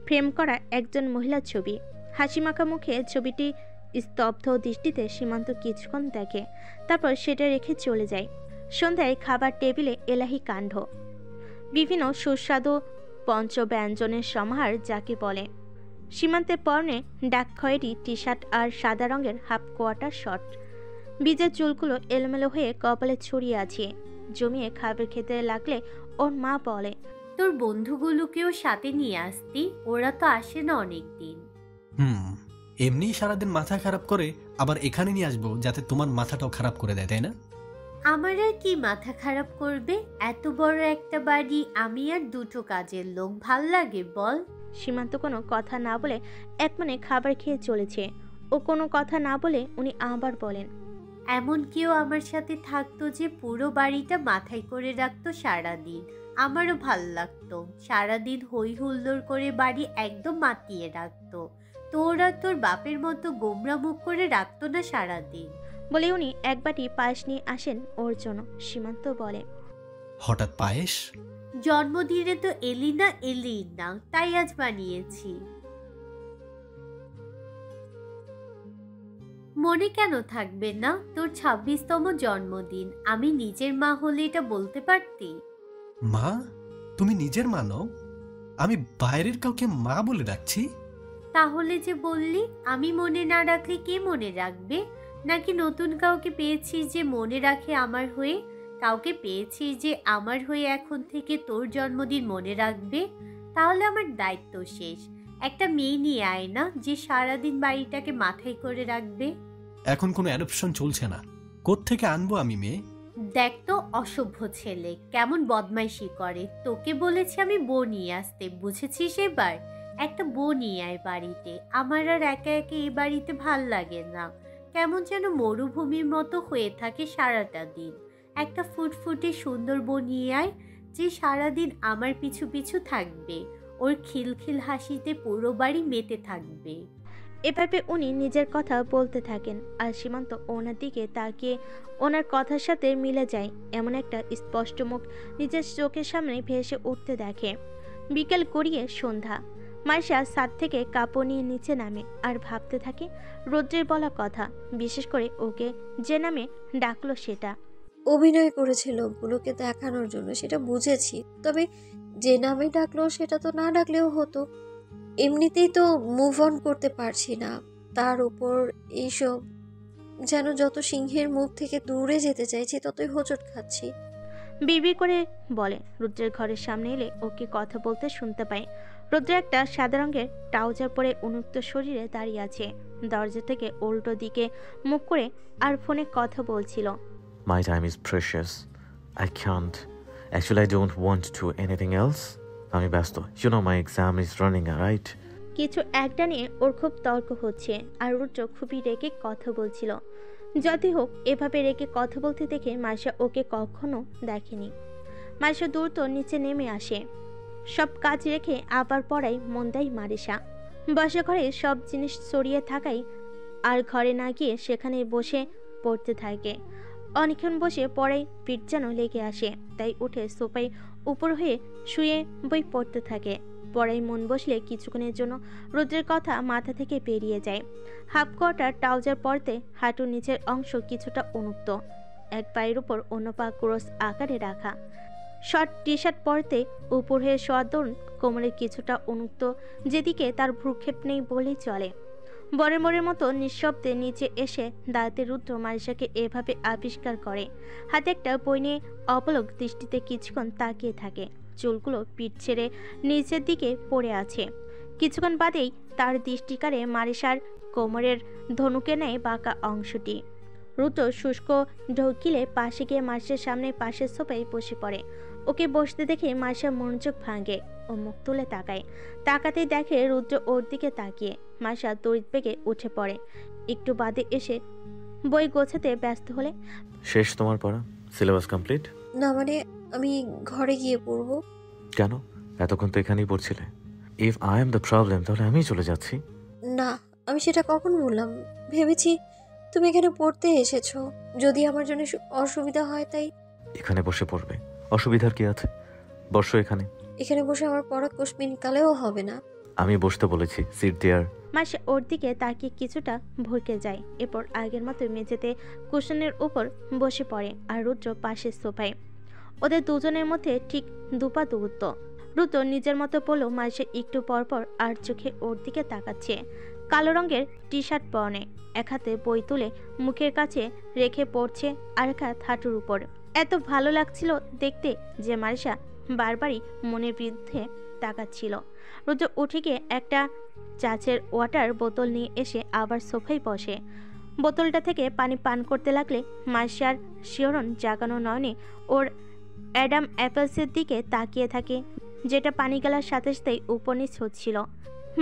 ফ্রেম করা একজন মহিলার ছবি। হাসিমাখা মুখে ছবিটি স্তব্ধ দৃষ্টিতে সীমান্ত কিছুক্ষণ দেখে, তারপর সেটা রেখে চলে যায়। সন্ধ্যায় খাবার টেবিলে এলাহি কাণ্ড, বিভিন্ন সুস্বাদু পঞ্চব্যঞ্জনের সমাহার যাকে বলে। সীমান্তের পরনে ডাক খয়েরি টি শার্ট আর সাদা রঙের হাফ কোয়ার্টার শর্ট, ভিজে চুলগুলো এলোমেলো হয়ে কপালে ছড়িয়ে আছে। জমিয়ে খাবার খেতে লাগলে ওর মা বলে, তোর বন্ধুগুলোকেও সাথে নিয়ে আসতি, ওরা তো আসে না অনেকদিন। এমনি সারাদিন মাথা খারাপ করে, আবার এখানে নিয়ে আসবো যাতে তোমার মাথাটাও খারাপ করে দেয়, তাই না? আমার আর কি মাথা খারাপ করবে? এত বড় একটা বাড়ি, আমি আর দুটো কাজের লোক, ভাল লাগে বল? সীমান্ত কোনো কথা না বলে এক মনে খাবার খেয়ে চলেছে। ও কোনো কথা না বলে উনি আবার বলেন, এমন কেউ আমার সাথে থাকতো যে পুরো বাড়িটা মাথায় করে রাখতো সারাদিন, আমারও ভাল লাগতো। সারাদিন হই হুল্লোড় করে বাড়ি একদম মাতিয়ে রাখতো। তোরা তোর বাপের মতো গোমরা মুখ করে রাখতো না সারাদিন। বলে উনি এক বাটি পায়েস নিয়ে আসেন ওর জন্য। সীমান্ত বলে, হঠাৎ পায়েস? জন্মদিনে তো এলি না, তাই আজ বানিয়েছি। মনে কেন থাকবে না? তোর 26তম জন্মদিন, আমি নিজের মা হলে এটা বলতে পারতি। মা? তুমি নিজের মা নও? আমি বাইরের কাউকে মা বলে ডাকছি? তাহলে যে বললি, আমি মনে না রাখলে কে মনে রাখবে? নাকি নতুন কাউকে পেয়েছিস যে মনে রাখে আমার হয়ে? কাউকে পেয়েছিস যে আমার হয়ে এখন থেকে তোর জন্মদিন মনে রাখবে? তাহলে আমার দায়িত্ব শেষ। একটা মেয়ে নিয়ে আয় না, যে সারাদিন বাড়িটাকে মাথায় করে রাখবে। এখন কোনো অ্যাডপশন চলছে না, কোত্থেকে আনবো আমি মেয়ে? দেখ তো, অসভ্য ছেলে কেমন বদমাইশি করে। তোকে বলেছি আমি বউ নিয়ে আসতে, বুঝেছিস এবার? একটা বউ নিয়ে আয় বাড়িতে। আমার আর একা একা এই বাড়িতে ভাল লাগে না, কেমন যেন মরুভূমির মতো হয়ে থাকে সারাটা দিন। একটা ফুটফুটে সুন্দর বউ নিয়ে আয়, যে সারাদিন আমার পিছু পিছু থাকবে, ওর খিলখিল হাসিতে পুরো বাড়ি মেতে থাকবে। এভাবে উনি নিজের কথা বলতে থাকেন, আর সীমান্ত ওনার দিকে তাকিয়ে ওনার কথার সাথে মিলে যায় এমন একটা স্পষ্ট মুখ নিজের চোখের সামনে ভেসে উঠতে দেখে। বিকেল গড়িয়ে সন্ধ্যা। মাইশা ছাদ থেকে কাপড় নিয়ে নিচে নামে আর ভাবতে থাকে রৌদ্রের বলা কথা, বিশেষ করে ওকে যে নামে ডাকলো সেটা। অভিনয় করেছে লোকগুলোকে দেখানোর জন্য, সেটা বুঝেছি। তবে যে নামে ডাকলো সেটা তো না ডাকলেও হতো। এমনিতেই তো মুভ অন করতে পারছি না, তার উপর এইসব যেন যত সিংহের মুখ থেকে দূরে যেতে চাইছি ততই হোঁচট খাচ্ছি। বিড়বিড় করে বলে। রুদ্রের ঘরের সামনে এলে ওকে কথা বলতে শুনতে পায়। রুদ্র একটা সাদা রঙের ট্রাউজার পরে উন্মুক্ত শরীরে দাঁড়িয়ে আছে, দরজা থেকে উল্টো দিকে মুখ করে আর ফোনে কথা বলছিল। My time is precious. I can't. Actually, I don't want to do anything else. আমি ব্যস্ত. You know my exam is running, right? কিছু একটা নিয়ে ওর খুব তর্ক হচ্ছে, আর রুদ্র খুবই রেগে কথা বলছিল। যতই হোক, এভাবে রেগে কথা বলতে দেখে মাইশা ওকে কখনো দেখেনি। মাইশা দ্রুত নিচে নেমে আসে, সব কাজ রেখে আবার পড়ায় মন দেয় মারিসা। বসে ঘরে সব জিনিস ছড়িয়ে থাকায় আর ঘরে না গিয়ে সেখানে বসে পড়তে থাকে। অনেকক্ষণ বসে পড়ায় পিঠ যেন লেগে আসে, তাই উঠে সোফায় উপর হয়ে শুয়ে বই পড়তে থাকে। পড়ায় মন বসলে কিছুক্ষণের জন্য রুদ্রের কথা মাথা থেকে বেরিয়ে যায়। হাফ কোয়ার্টার ট্রাউজার পরতে হাঁটুর নিচের অংশ কিছুটা উন্মুক্ত, এক পায়ের উপর অন্য পা ক্রস আকারে রাখা। শর্ট টি শার্ট পরতে উপর হয়ে শোয়ার দরুন কোমরের কিছুটা উন্মুক্ত, যেদিকে তার ভ্রুক্ষেপ নেই বলেই চলে। বরের মতো নিঃশব্দে নিচে এসে দাঁড়াতে রুদ্র মারিশাকে এভাবে আবিষ্কার করে। হাতে একটা বই নিয়ে অপলক দৃষ্টিতে কিছুক্ষণ তাকিয়ে থাকে। চুলগুলো পিঠ ছেড়ে নিচের দিকে পড়ে আছে। কিছুক্ষণ বাদেই তার দৃষ্টিকারে মারিশার কোমরের ধনুকে নেয় বাঁকা অংশটি। রুদ্র শুষ্ক ঢোকিলে পাশে গিয়ে মারিশার সামনে পাশের সোফায় বসে পড়ে। ওকে বসতে দেখে মারিশা মনোযোগ ভাঙে ও মুখ তুলে তাকায়। তাকাতেই দেখে রুদ্র ওর দিকে তাকিয়ে। মারিশা তড়িৎ বেগে উঠে পড়ে। একটু বাদে এসে বই গোছাতে ব্যস্ত হলে, শেষ তোমার পড়া? Syllabus complete? না মানে আমি ঘরে গিয়ে পড়বো। কেন? এতক্ষণ তো এখানেই পড়ছিলে। If I am the problem তাহলে আমি চলে যাচ্ছি। না, আমি সেটা কখন বললাম? ভেবেছি তুমি এখানে পড়তে এসেছো, যদি আমার জন্য অসুবিধা হয় তাই। এখানে বসে পড়বে, অসুবিধার কি আছে? বসো এখানে। এখানে বসে আমার পড়া কোশ্মিন কালেও হবে না। আমি বসতে বলেছি, সিট দেয়ার। মারিশা ওর দিকে তাকিয়ে কিছুটা ভরকে যায়। এরপর আগের মতো মেঝেতে কুশনের উপর বসে পড়ে আর রুদ্র পাশের সোফায়। ওদের দুজনের মধ্যে ঠিক দুপা দূরত্ব। রুদ্র নিজের মতো বলল, মারিশা একটু পরপর আর চোখে ওর দিকে তাকাচ্ছে। কালো রঙের টি শার্ট পরনে, এক হাতে বই তুলে মুখের কাছে রেখে পড়ছে, আর এক হাত হাঁটুর উপর। এত ভালো লাগছিল দেখতে যে মারিশা বারবারই মনের বিরুদ্ধে তাকাচ্ছিল। রুদ্র উঠে গিয়ে একটা চাচের ওয়াটার বোতল নিয়ে এসে আবার সোফায় বসে। বোতলটা থেকে পানি পান করতে লাগলে মারিশার শিহরণ জাগানো নয়নে ওর অ্যাডাম অ্যাপেলসের দিকে তাকিয়ে থাকে, যেটা পানি গেলার সাথে সাথেই উপনিচ হচ্ছিল।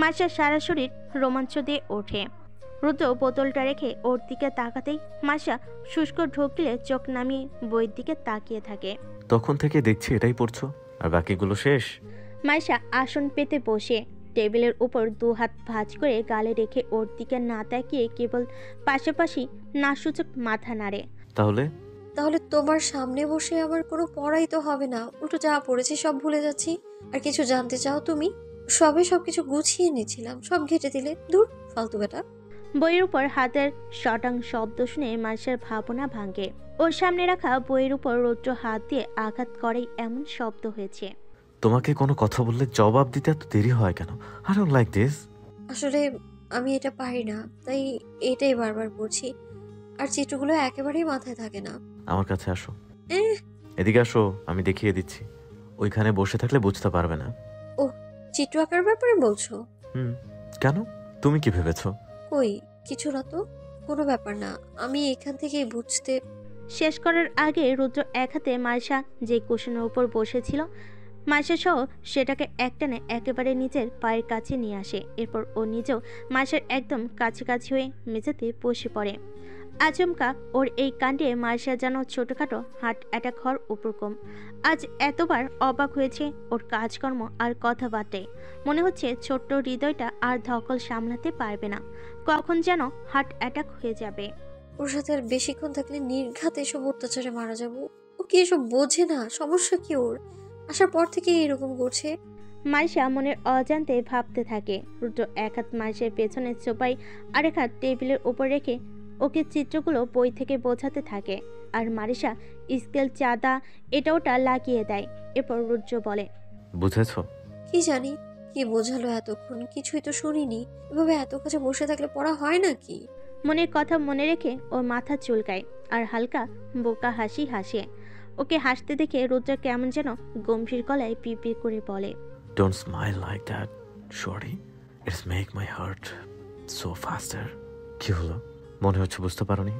মারিশার সারা শরীর রোমাঞ্চ দিয়ে ওঠে। রুদ্র বোতলটা রেখে ওর দিকে তাকাতেই মারিশা শুষ্ক ঢোকিলে চোখ নামিয়ে বইয়ের দিকে তাকিয়ে থাকে। তখন থেকে দেখছি এটাই পড়ছো, আর বাকিগুলো শেষ? মারিশা আসন পেতে বসে টেবিলের উপর দু হাত ভাঁজ করে গালে রেখে ওর দিকে না তাকিয়ে কেবল পাশাপাশি নাসূচক মাথা নাড়ে। তাহলে তোমার সামনে বসে আমার কোনো পড়াই তো হবে না, উল্টো যা পড়েছি সব ভুলে যাচ্ছি। আর কিছু জানতে চাও তুমি? সবকিছু গুছিয়ে নিয়েছিলাম, সব ঘেটে দিলে। দূর ফালতু বেটা। বইয়ের উপর হাতের শটাং শব্দ শুনে মারিশার ভাবনা ভাঙে। ওর সামনে রাখা বইয়ের উপর রৌদ্র হাত দিয়ে আঘাত করেই এমন শব্দ হয়েছে। তোমাকে কোনো কথা বললে জবাব দিতে এত দেরি হয় কেন? I don't like this. আসলে আমি এটা পারি না, তাই এটাই বারবার পড়ছি। আর চিত্রগুলো একেবারেই মাথায় থাকে না। আমার কাছে আসো। এদিকে আসো, আমি দেখিয়ে দিচ্ছি। ওইখানে বসে থাকলে বুঝতে পারবে না। ও, চিত্র আঁকার ব্যাপারে বলছো? কেন? তুমি কি ভেবেছো? কই কিছু না তো, কোনো ব্যাপার না, আমি এখান থেকেই বুঝতে। শেষ করার আগে রুদ্র এক হাতে মারিশা যে কুশনের উপর বসেছিল মারিশা সহ সেটাকে একটানে একেবারে নিজের পায়ের কাছে নিয়ে আসে। এরপর ও নিজেও মারিশার একদম কাছাকাছি হয়ে মেঝেতে বসে পড়ে। আচমকা ওর এই কাণ্ডে মারিশা যেন ছোটখাটো হার্ট অ্যাটাক হওয়ার উপক্রম। আজ এতবার অবাক হয়েছে ওর কাজকর্ম আর কথাবার্তায়। মনে হচ্ছে ছোট্ট হৃদয়টা আর ধকল সামলাতে পারবে না, কখন যেন হার্ট অ্যাটাক হয়ে যাবে। ওর সাথে আর বেশিক্ষণ থাকলে নির্ঘাত এসব অত্যাচারে মারা যাবো। ও কি এসব বোঝে না? সমস্যা কি ওর? আসার পর থেকে এরকম করছে। মারিশা মনের অজান্তে ভাবতে থাকে। রুদ্র এক হাত মারিশার পেছনের সোফায় আর এক হাত টেবিলের উপর রেখে ওকে চিত্রগুলো বই থেকে বোঝাতে থাকে। আর মারিশা স্কেল, চাঁদা এটা ওটা লাগিয়ে দেয়। এরপর রুদ্র বলে, বুঝেছো? কি জানি কি বোঝালো এতক্ষণ, কিছুই তো শুনিনি। এভাবে এত কাছে বসে থাকলে পড়া হয় নাকি? মনের কথা মনে রেখে ও মাথা চুলকায় আর হালকা বোকা হাসি হাসে। ওকে হাসতে দেখে রুদ্র কেমন যেন গম্ভীর গলায় পিপির করে বলে, don't smile like that shorty, it's make my heart so faster. কি হলো? মনে হচ্ছে বুঝতে পারোনি?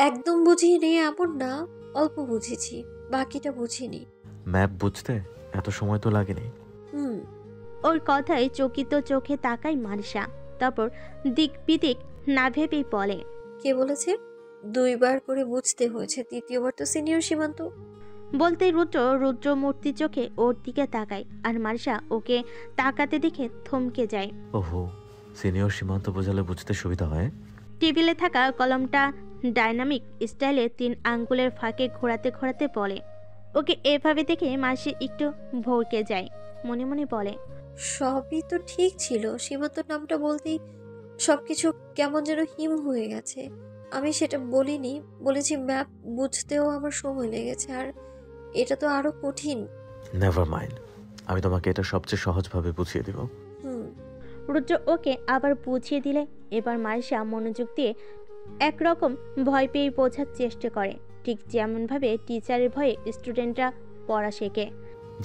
একদম বুঝিয়ে নেই এমন না, অল্প বুঝেছি, বাকিটা বুঝিনি। ম্যাপ বুঝতে এত সময় তো লাগেনি। ওর কথায় চকিত চোখে তাকায় মারিশা। তারপর দিক বিদিক না ভেবেই বলে, কে বলেছে? 2 বার করে বুঝতে হয়েছে, 3য়বার তো সিনিয়র সীমান্ত। বলতেই রুদ্র মূর্তি চোখে ওর দিকে তাকায় আর মারিশা ওকে তাকাতে দেখে থমকে যায়। ওহো, সিনিয়র সীমান্ত বোঝালে বুঝতে সুবিধা হয়। টেবিলে থাকা কলমটা ডাইনামিক স্টাইলে 3 আঙ্গুলের ফাঁকে ঘোরাতে ঘোরাতে বলে। ওকে এভাবে দেখে মাসি একটু ভরকে যায়। মনে মনে বলে, সবই তো ঠিক ছিল, সীমান্তর নামটা বলতেই সবকিছু কেমন যেন হিম হয়ে গেছে। আমি সেটা বলিনি, বলেছি ম্যাপ বুঝতেও আমার সময় লেগেছে, আর এটা তো আরো কঠিন। নেভার মাইন্ড, আমি তোমাকে এটা সবচেয়ে সহজভাবে বুঝিয়ে দেব। রুদ্র ওকে আবার বুঝিয়ে দিলে এবার মারিশা মনোযোগ দিয়ে একরকম ভয় পেয়ে বোঝার চেষ্টা করে, ঠিক যেমনভাবে টিচারের ভয়ে স্টুডেন্টরা পড়া শেখে।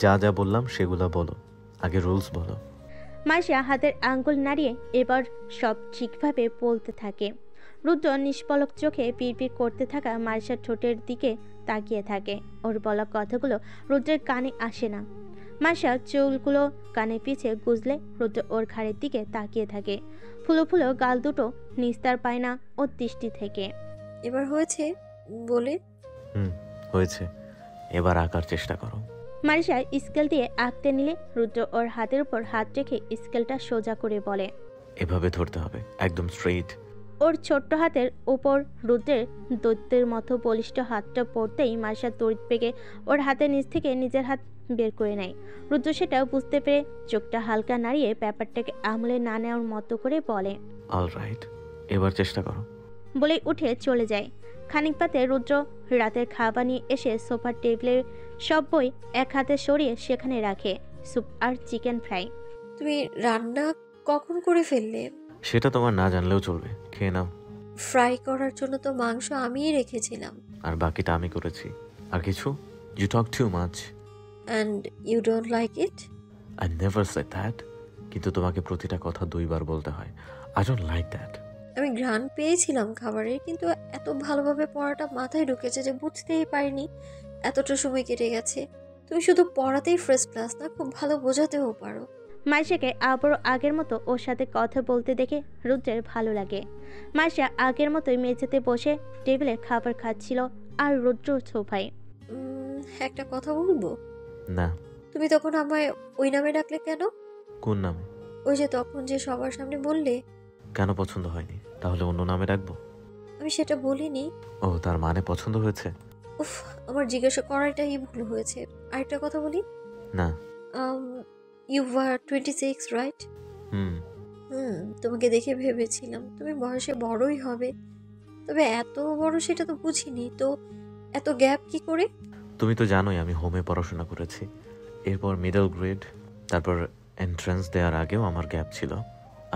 যা যা বললাম সেগুলো বলো, আগে রুলস বলো। মারিশা হাতের আঙ্গুল নাড়িয়ে এবার সব ঠিকভাবে বলতে থাকে। রুদ্র নিষ্পলক চোখে পিড়পিড় করতে থাকা মারিশার ঠোঁটের দিকে তাকিয়ে থাকে। ওর বলা কথাগুলো রুদ্রের কানে আসে না। মারিশা চুলগুলো কানে পিছে গুজলে রুদ্র ওর ঘাড়ের দিকে তাকিয়ে থাকে। ফুলো ফুলো গাল দুটো নিস্তার পায় না ওর দৃষ্টি থেকে। এবার হয়েছে বলে। হয়েছে, এবার আঁকার চেষ্টা করো। মারিশা স্কেল দিয়ে আঁকতে নিলে রুদ্র ওর হাতের উপর হাত রেখে স্কেলটা সোজা করে বলে, এভাবে ধরতে হবে, একদম স্ট্রেইট। ওর ছোট্ট হাতের উপর রুদ্রের দৈত্যের মতো বলিষ্ঠ হাতটা পড়তেই মারিশা তড়িৎ পেগে ওর হাতের নিচ থেকে নিজের হাত বের করে নেয়। রুদ্র সেটা বুঝতে পেরে চোখটা হালকা নাড়িয়ে ব্যাপারটাকে আমলে না নেওয়ার মতো করে বলে, অলরাইট, এবার চেষ্টা করো। বলেই উঠে চলে যায়। খানিক বাদে রুদ্র রাতের খাবার নিয়ে এসে সোফার টেবিলে সব বই এক হাতে সরিয়ে সেখানে রাখে, স্যুপ আর চিকেন ফ্রাই। তুমি রান্না কখন করে ফেললে? সেটা তোমার না জানলেও চলবে, খেয়ে নাও। ফ্রাই করার জন্য তো মাংস আমিই রেখেছিলাম। আর বাকিটা আমি করেছি। আর কিছু? You talk too much. And you don't like it? I never said that, কিন্তু তোমাকে প্রতিটা কথা 2 বার বলতে হয়। I don't like that. আমি ঘ্রাণ পেয়েছিলাম খাবারের, কিন্তু এত ভালোভাবে পড়াটা মাথায় ঢুকেছে যে বুঝতেই পারিনি এতটা সময় কেটে গেছে। তুমি শুধু পড়াতেই ফার্স্ট ক্লাস না, খুব ভালো বোঝাতেও পারো। মাইশাকে আবারও আগের মতো ওর সাথে কথা বলতে দেখে রুদ্রের ভালো লাগে। মাইশা আগের মতোই মেঝেতে বসে টেবিলে খাবার খাচ্ছিল আর রুদ্র সোফায়। একটা কথা বলবো? না। তুমি তখন আমায় ওই নামে ডাকলে কেন? কোন নামে? ওই যে তখন যে সবার সামনে বললে। কেন পছন্দ হয়নি? তাহলে অন্য নামে ডাকবো? আমি সেটা বলিনি। ও, তার মানে পছন্দ হয়েছে? উফ, আমার জিজ্ঞাসা করাটাই ভুল হয়েছে। আরেকটা কথা বলি। না। You are 26, right? তোমাকে দেখে ভেবেছিলাম তুমি বয়সে বড়ই হবে, তবে এত বড় সেটা তো বুঝিনি। তো এত গ্যাপ কি করে? তুমি তো জানোই আমি হোমে পড়াশোনা করেছি, এরপর মিডল গ্রেড, তারপর এন্ট্রান্স দেওয়ার আগেও আমার গ্যাপ ছিল।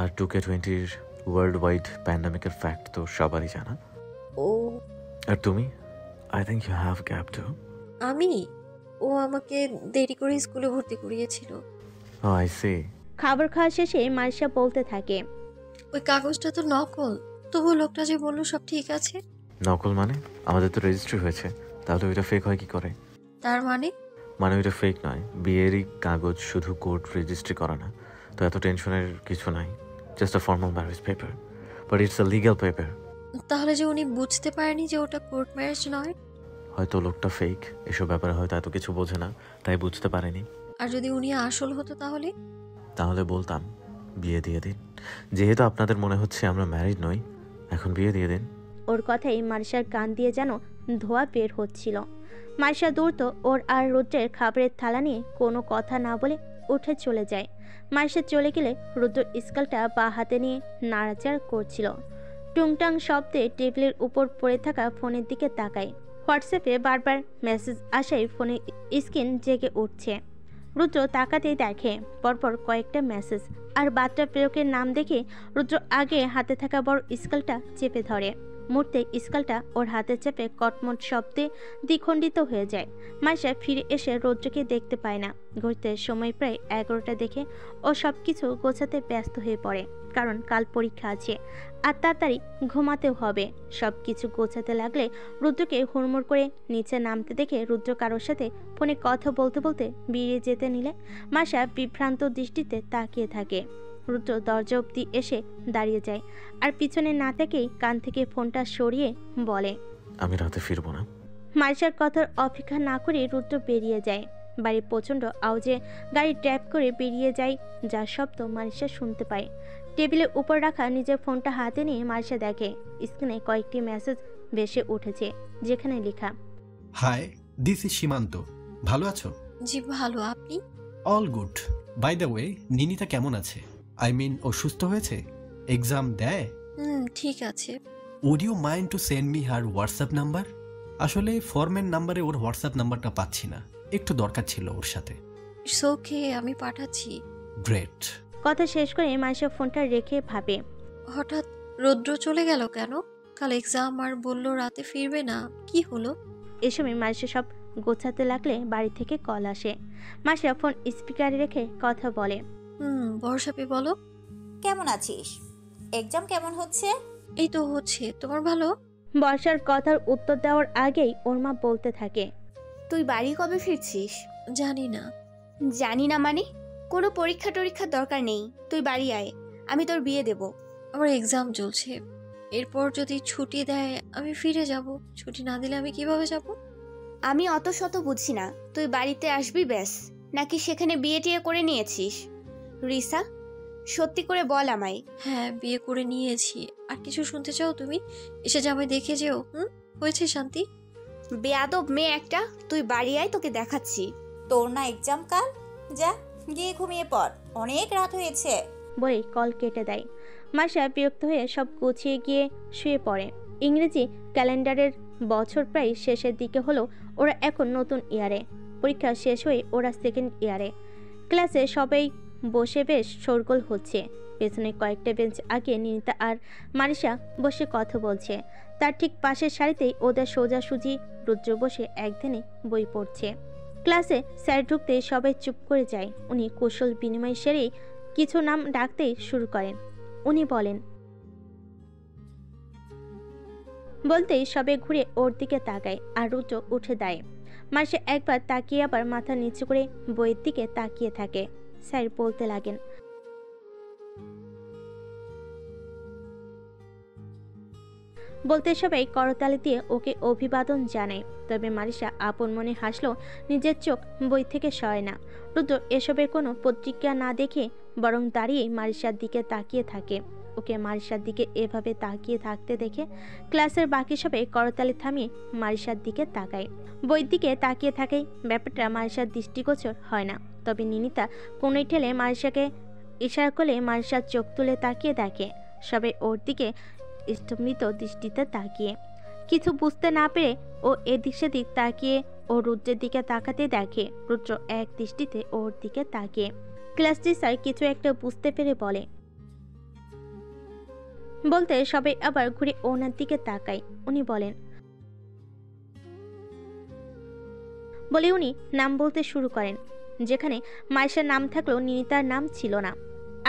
আর 2K20 ওয়ার্ল্ড ওয়াইড প্যান্ডামিকের ফ্যাক্ট তো সবারই জানা। ও, আর তুমি? I think you have gap too. আমি? ও আমাকে দেরি করে স্কুলে ভর্তি করিয়েছিল। ও, আই সি। খাবার খাওয়া শেষে মারিশা বলতে থাকে, ওই কাগজটা তো নকল, তবু লোকটা যে বললো সব ঠিক আছে। নকল মানে? আমাদের তো রেজিস্ট্রি হয়েছে, তাহলে ওইটা ফেক হয় কি করে? তার মানে? মানে ওইটা ফেক নয়, বিয়েরই কাগজ, শুধু কোর্ট রেজিস্ট্রি করা না। তো এত টেনশনের কিছু নাই, just a formal marriage paper, but it's a legal paper. তাহলে যে উনি বুঝতে পারেনি যে ওটা কোর্ট ম্যারেজ নয়? হয়তো লোকটা ফেক, এসব ব্যাপারে হয়তো এত কিছু বোঝে না, তাই বুঝতে পারেনি। আর যদি উনি আসল হতো তাহলে? তাহলে বলতাম বিয়ে দিয়ে দিন, যেহেতু আপনাদের মনে হচ্ছে আমরা ম্যারিড নই, এখন বিয়ে দিয়ে দিন। ওর কথাই মারিশার কান দিয়ে যেন ধোঁয়া বের হচ্ছিল। মারিশা দ্রুত ওর আর রুদ্রের খাবারের থালা নিয়ে কোনো কথা না বলে উঠে চলে যায়। মারিশা চলে গেলে রুদ্র স্কেলটা বা হাতে নিয়ে নাড়াচাড়া করছিল। টুংটাং শব্দে টেবিলের উপর পড়ে থাকা ফোনের দিকে তাকায়। হোয়াটসঅ্যাপে বারবার মেসেজ আসায় ফোনের স্ক্রিন জেগে উঠছে। রুদ্র তাকাতেই দেখে পরপর কয়েকটা মেসেজ, আর বার্তা প্রেরকের নাম দেখে রুদ্র আগে হাতে থাকা বড় স্কেলটা চেপে ধরে। মুহূর্তে স্কেলটা ওর হাতে চেপে কটমট শব্দে দ্বিখণ্ডিত হয়ে যায়। মাইশা ফিরে এসে রুদ্রকে দেখতে পায় না। ঘুরতে সময় প্রায় 11টা দেখে ও সব কিছু গোছাতে ব্যস্ত হয়ে পড়ে, কারণ কাল পরীক্ষা আছে আর তাড়াতাড়ি ঘুমাতেও হবে। সব কিছু গোছাতে লাগলে রুদ্রকে হুড়মুড় করে নিচে নামতে দেখে রুদ্র কারোর সাথে ফোনে কথা বলতে বলতে বেরিয়ে যেতে নিলে মাইশা বিভ্রান্ত দৃষ্টিতে তাকিয়ে থাকে। রুদ্র দরজা অবধি এসে দাঁড়িয়ে যায় আর পিছনে না থেকেই কান থেকে ফোনটা সরিয়ে বলে, আমি রাতে ফিরবো না। মাইশার কথার অপেক্ষা না করে রুদ্র বেরিয়ে যায়। বাড়ির প্রচণ্ড আওয়াজে গাড়ি ড্রাইভ করে বেরিয়ে যায়, যার শব্দ মারিশা শুনতে পায়। টেবিলের উপর রাখা নিজের ফোনটা হাতে নিয়ে মারিশা দেখে স্ক্রিনে কয়েকটি মেসেজ ভেসে উঠেছে, যেখানে লেখা, হাই, দিস ইজ সীমান্ত। ভালো আছো? জি ভালো, আপনি? All good. By the way, Ninita কেমন আছে? আই মিন, ও সুস্থ হয়েছে? এক্সাম দেয়? ঠিক আছে। Would you mind to send me her WhatsApp number? আসলে ফরম্যান নাম্বারে ওর হোয়াটসঅ্যাপ নাম্বারটা পাচ্ছি না, একটু দরকার ছিল ওর সাথে। ইটস ওকে, আমি পাঠাচ্ছি। গ্রেট। কথা শেষ করে মাইশা ফোনটা রেখে ভাবে, হঠাৎ রৌদ্র চলে গেল কেন? কাল এক্সাম আর বললো রাতে ফিরবে না, কি হলো? এ সময় মাইশা সব গোছাতে লাগলে বাড়ি থেকে কল আসে। মাইশা ফোন স্পিকারে রেখে কথা বলে, বর্ষাপি বলো। কেমন আছিস? এক্সাম কেমন হচ্ছে? এই তো হচ্ছে, তোমার ভালো? বর্ষার কথার উত্তর দেওয়ার আগেই ওর মা বলতে থাকে, তুই বাড়ি কবে ফিরছিস? জানি না। জানি না মানে? কোনো পরীক্ষা টরীক্ষার দরকার নেই, তুই বাড়ি আয়, আমি তোর বিয়ে দেব। আমার এক্সাম চলছে, এরপর যদি ছুটি দেয় আমি ফিরে যাব। ছুটি না দিলে আমি কিভাবে যাব? আমি অত শত বুঝি না, তুই বাড়িতে আসবি ব্যাস। নাকি সেখানে বিয়ে টিয়ে করে নিয়েছিস? রিসা, সত্যি করে বল আমায়। হ্যাঁ, বিয়ে করে নিয়েছি। আর কিছু শুনতে চাও তুমি? এসে জামাই দেখে যেও। হয়েছে শান্তি? বেয়াদব মেয়ে একটা, তুই বাড়ি আয়, তোকে দেখাচ্ছি। তোর না এক্সাম কাল? যা গিয়ে ঘুমিয়ে পড়, অনেক রাত হয়েছে। বলে কল কেটে দেয়। মাইশা বিরক্ত হয়ে সব গুছিয়ে গিয়ে শুয়ে পড়ে। ইংরেজি ক্যালেন্ডারের বছর প্রায় শেষের দিকে হলো। ওরা এখন নতুন ইয়ারে, পরীক্ষা শেষ হয়ে ওরা সেকেন্ড ইয়ারে। ক্লাসে সবাই বসে বেশ শোরগোল হচ্ছে। পেছনে কয়েকটা বেঞ্চ আগে নিনিতা আর মারিশা বসে কথা বলছে। তার ঠিক পাশের সারিতেই ওদের সোজাসুজি রুদ্র বসে একদিনে বই পড়ছে। ক্লাসে স্যার ঢুকতেই সবাই চুপ করে যায়। উনি কৌশল বিনিময় সেরেই কিছু নাম ডাকতেই শুরু করেন। উনি বলেন, বলতেই সবে ঘুরে ওর দিকে তাকায় আর রুদ্র উঠে দেয়। মাসে একবার তাকিয়ে আবার মাথা নিচু করে বইয়ের দিকে তাকিয়ে থাকে। স্যার বলতে লাগেন, বলতে সবাই করতালি দিয়ে ওকে অভিবাদন জানায়। তবে মারিশা আপন মনে হাসলো, নিজের চোখ বই থেকে সরে না। রুদ্র এসবের কোনো প্রতিক্রিয়া না দেখে বরং দাঁড়িয়ে মারিশার দিকে তাকিয়ে থাকে। ওকে মারিশার দিকে এভাবে তাকিয়ে থাকতে দেখে ক্লাসের বাকি সবাই করতালি থামিয়ে মারিশার দিকে তাকায়। বইয়ের দিকে তাকিয়ে থাকে। ব্যাপারটা মারিশার দৃষ্টিগোচর হয় না। তবে নিনিতা কোনোই ঠেলে মারিশাকে ইশারা করলে মারিশার চোখ তুলে তাকিয়ে দেখে। সবাই ওর দিকে স্তম্ভিত দৃষ্টিতে তাকিয়ে। কিছু বুঝতে না পেরে ও এদিক সেদিক তাকিয়ে ও রুদ্রের দিকে তাকাতে দেখে রুদ্র এক দৃষ্টিতে ওর দিকে তাকিয়ে। ক্লাস টিচার কিছু একটা বুঝতে পেরে বলতে সবাই আবার ঘুরে ওনার দিকে তাকায়। উনি বলেন, বলে উনি নাম বলতে শুরু করেন। যেখানে মাইশার নাম থাকলেও নিনিতার নাম ছিল না।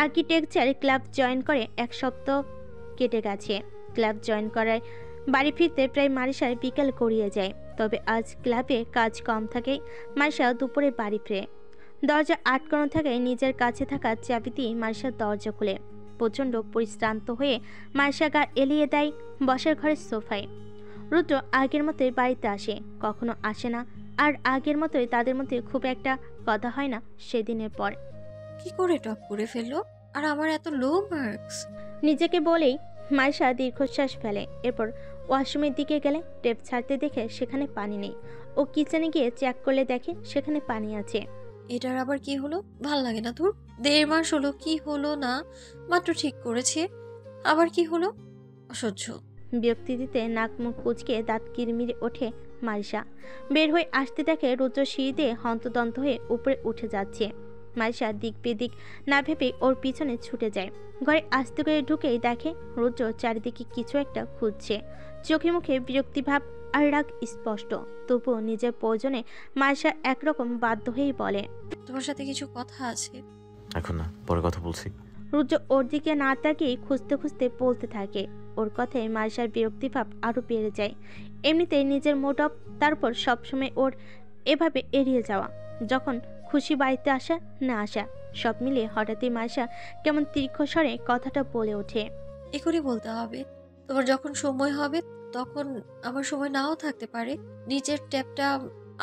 আর্কিটেকচার ক্লাব জয়েন করে 1 সপ্তাহ কেটে গেছে। ক্লাব জয়েন করায় বাড়ি ফিরতে প্রায় মারিশার বিকেল গড়িয়ে যায়। তবে আজ ক্লাবে কাজ কম থাকে, মারিশা দুপুরে বাড়ি ফিরে। দরজা আটকানো থাকায় নিজের কাছে থাকা চাবি দিয়ে মারিশার দরজা খুলে। প্রচণ্ড পরিশ্রান্ত হয়ে মারিশা গা এলিয়ে দেয় বসার ঘরের সোফায়। রুদ্র আগের মতোই বাড়িতে আসে, কখনো আসে না। আর আগের মতোই তাদের মধ্যে খুব একটা কথা হয় না সেদিনের পর। কি করে টপ করে ফেললো? আর আমার এত লো মার্কস। নিজেকে বলেই মাইশা দীর্ঘশ্বাস ফেলে। এরপর ওয়াশরুমের দিকে গেলে টেপ ছাড়তে দেখে সেখানে পানি নেই। ও কিচেনে গিয়ে চেক করলে দেখে সেখানে পানি আছে। এটার আবার কি হলো? ভাল লাগে না তোর? 1.5 মাস হলো, কি হলো না? মাত্র ঠিক করেছে, আবার কি হলো? অসহ্য। বিরক্তি দিতে নাক মুখ কুচকে দাঁত কিরমিরে ওঠে মারিশা। বের হয়ে আসতে দেখে রুদ্র সিঁড়ি দিয়ে হন্তদন্ত হয়ে উপরে উঠে যাচ্ছে। মারিশা দিক বেদিক না ভেবে ওর পিছনে ছুটে যায়। ঘরে আস্তে করে ঢুকেই দেখে রুদ্র চারিদিকে কিছু একটা খুঁজছে। চোখে মুখে বিরক্তিভাব আর রাগ স্পষ্ট। তবুও নিজের প্রয়োজনে মারিশা একরকম বাধ্য হয়েই বলে, তোমার সাথে কিছু কথা আছে। এখন না, পরে কথা বলছি। রুদ্র ওর দিকে না তাকিয়ে খুঁজতে খুঁজতে বলতে থাকে। ওর কথায় মারিশার বিরক্তিভাব আরো বেড়ে যায়। এমনিতেই নিজের মুড অফ, তারপর সবসময় ওর এভাবে এড়িয়ে যাওয়া। যখন খুশি বাড়িতে আসা না আসা সব মিলিয়ে হঠাৎই মারিশা কেমন তীক্ষ্ণ স্বরে কথাটা বলে ওঠে, এখনই বলতে হবে। তোমার যখন সময় হবে তখন আমার সময় নাও থাকতে পারে। নিচের ট্যাপটা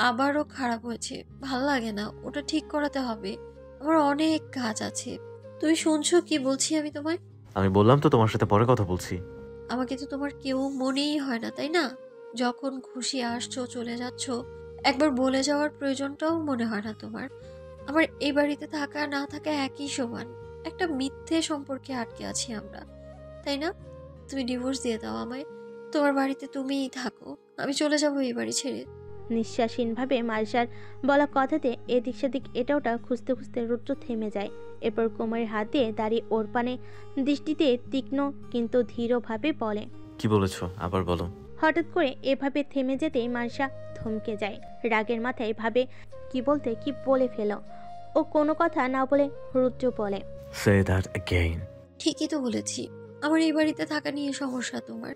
আবারও খারাপ হয়েছে, ভাল লাগে না, ওটা ঠিক করাতে হবে। আমার অনেক কাজ আছে। তুমি শুনছো কি বলছি আমি তোমায়? আমি বললাম তো তোমার সাথে পরে কথা বলছি। আমাকে তো তোমার কেউ মনেই হয় না, তাই না? যখন খুশি আসছো চলে যাচ্ছ, একবার বলে যাওয়ার প্রয়োজনটাও মনে হয় না তোমার। আমার এই বাড়িতে থাকা না থাকা একই সমান। একটা মিথ্যে সম্পর্কে আটকে আছি আমরা, তাই না? তুমি ডিভোর্স দিয়ে দাও আমায়, তোমার বাড়িতে তুমিই থাকো, আমি চলে যাবো এই বাড়ি ছেড়ে। নিঃশ্বাসহীনভাবে মারিসার বলা কথাতে এদিক সেদিক এটা ওটা খুঁজতে খুঁজতে রুদ্র থেমে যায়। এরপর কোমরের হাত দিয়ে দাঁড়িয়ে ওর পানে দৃষ্টিতে তীক্ষ্ণ কিন্তু ধীরভাবে বলে, কি বলেছো আবার বলো। হঠাৎ করে এভাবে থেমে যেতেই মারিসা থমকে যায়। রাগের মাথায় ভাবে কি বলতে কি বলে ফেল। ও কোনো কথা না বলে রুদ্র বলে, সে দ্যাট अगेन। ঠিকই তো বলেছি, আমার এই বাড়িতে থাকা নিয়ে সমস্যা তোমার,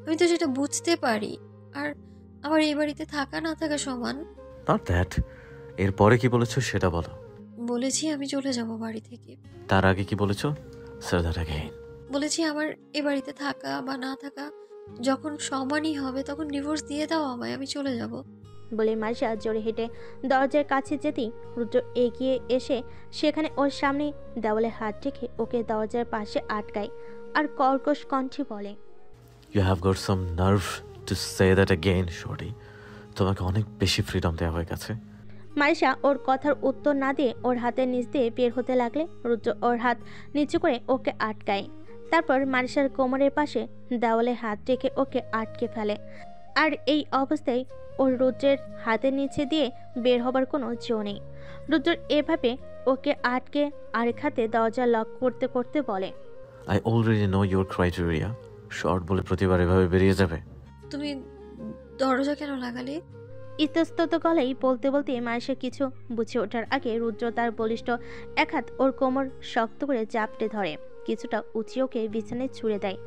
আমি তো সেটা বুঝতে পারি। আর আমার এই বাড়িতে থাকা না থাকা সমান। Not that. এরপরে কি বলেছো সেটা বলো। বলেছি আমি চলে যাব বাড়ি থেকে। তার আগে কি বলেছো? সে দ্যাট अगेन। বলেছি আমার এ বাড়িতে থাকা বা না থাকা যখন সমানই হবে তখন ডিভোর্স দিয়ে দাও আমায়, আমি চলে যাব। বলে মারিসা জোরে হেঁটে দরজার কাছে যেতেই রুদ্র এগিয়ে এসে সেখানে ওর সামনে দেওয়ালে হাত রেখে ওকে দরজার পাশে আটকায় আর কর্কশ কণ্ঠে বলে, you have got some nerve to say that again shorty. তোমাকে অনেক বেশি ফ্রিডম দেওয়া হয়ে গেছে। মারিসা ওর কথার উত্তর না দিয়ে ওর হাতের নিচ দিয়ে বের হতে লাগলে রুদ্র ওর হাত নিচু করে ওকে আটকায়। তারপর মারিসার কোমরের পাশে দেওয়ালে হাত রেখে ওকে আটকে ফেলে। আর এই অবস্থায় ওর রুদ্রের হাতের নিচে দিয়ে বের হবার কোনো জো নেই। রুদ্র এভাবে ওকে আটকে আরেক হাতে দরজা লক করতে করতে বলে, I already no your criteria. Short বলে প্রতিবার এভাবে বেরিয়ে যাবে? তুমি দরজা কেন লাগালে? ইতস্তত গলায় বলতে বলতে মারিসা কিছু বুঝে ওঠার আগে রুদ্র তার বলিষ্ঠ এক হাত ওর কোমর শক্ত করে জাপটে ধরে কিছুটা উঁচিয়ে ওকে বিছানায় ছুঁড়ে দেয়।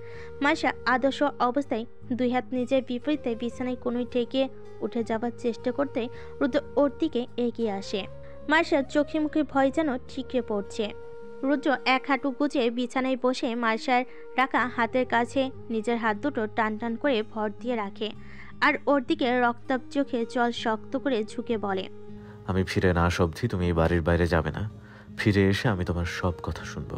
মারিসা আদর্শ অবস্থায় দুই হাত নিজের বিপরীতে বিছানায় কোনোই ঠেকে উঠে যাবার চেষ্টা করতে রুদ্র ওর দিকে এগিয়ে আসে। মারিসার চোখে মুখে ভয় যেন ঠিকরে পড়ছে। রুদ্র এক হাঁটু গুজে বিছানায় বসে মারিসার রাখা হাতের কাছে নিজের হাত দুটো টান টান করে ভর দিয়ে রাখে আর ওর দিকে রক্তাভ চোখে জল শক্ত করে ঝুঁকে বলে, আমি ফিরে না আসা অবধি তুমি এই বাড়ির বাইরে যাবে না। ফিরে এসে আমি তোমার সব কথা শুনবো।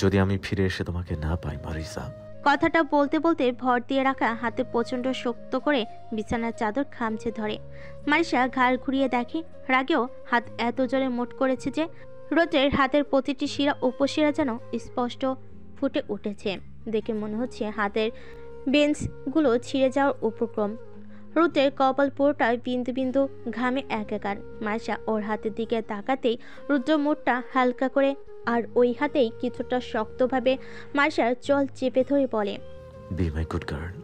যদি আমি ফিরে এসে তোমাকে না পাই মারিসা। কথাটা বলতে বলতে ভর দিয়ে রাখা হাতে প্রচণ্ড শক্ত করে বিছানার চাদর খামচে ধরে। মারিসা ঘাড় ঘুরিয়ে দেখে রাগেও হাত এত জোরে মোট করেছে যে রোদ্রের হাতের প্রতিটি শিরা উপশিরা যেন স্পষ্ট ফুটে উঠেছে। দেখে মনে হচ্ছে হাতের বেঞ্চগুলো ছিঁড়ে যাওয়ার উপক্রম। রুদ্রের কপাল পুরোটা বিন্দু বিন্দু ঘামে একাকার। মারিসা ওর হাতের দিকে তাকাতেই রুদ্র মুখটা হালকা করে আর ওই হাতেই কিছুটা শক্তভাবে মারিসার চল চেপে ধরে বলে, be my good girl,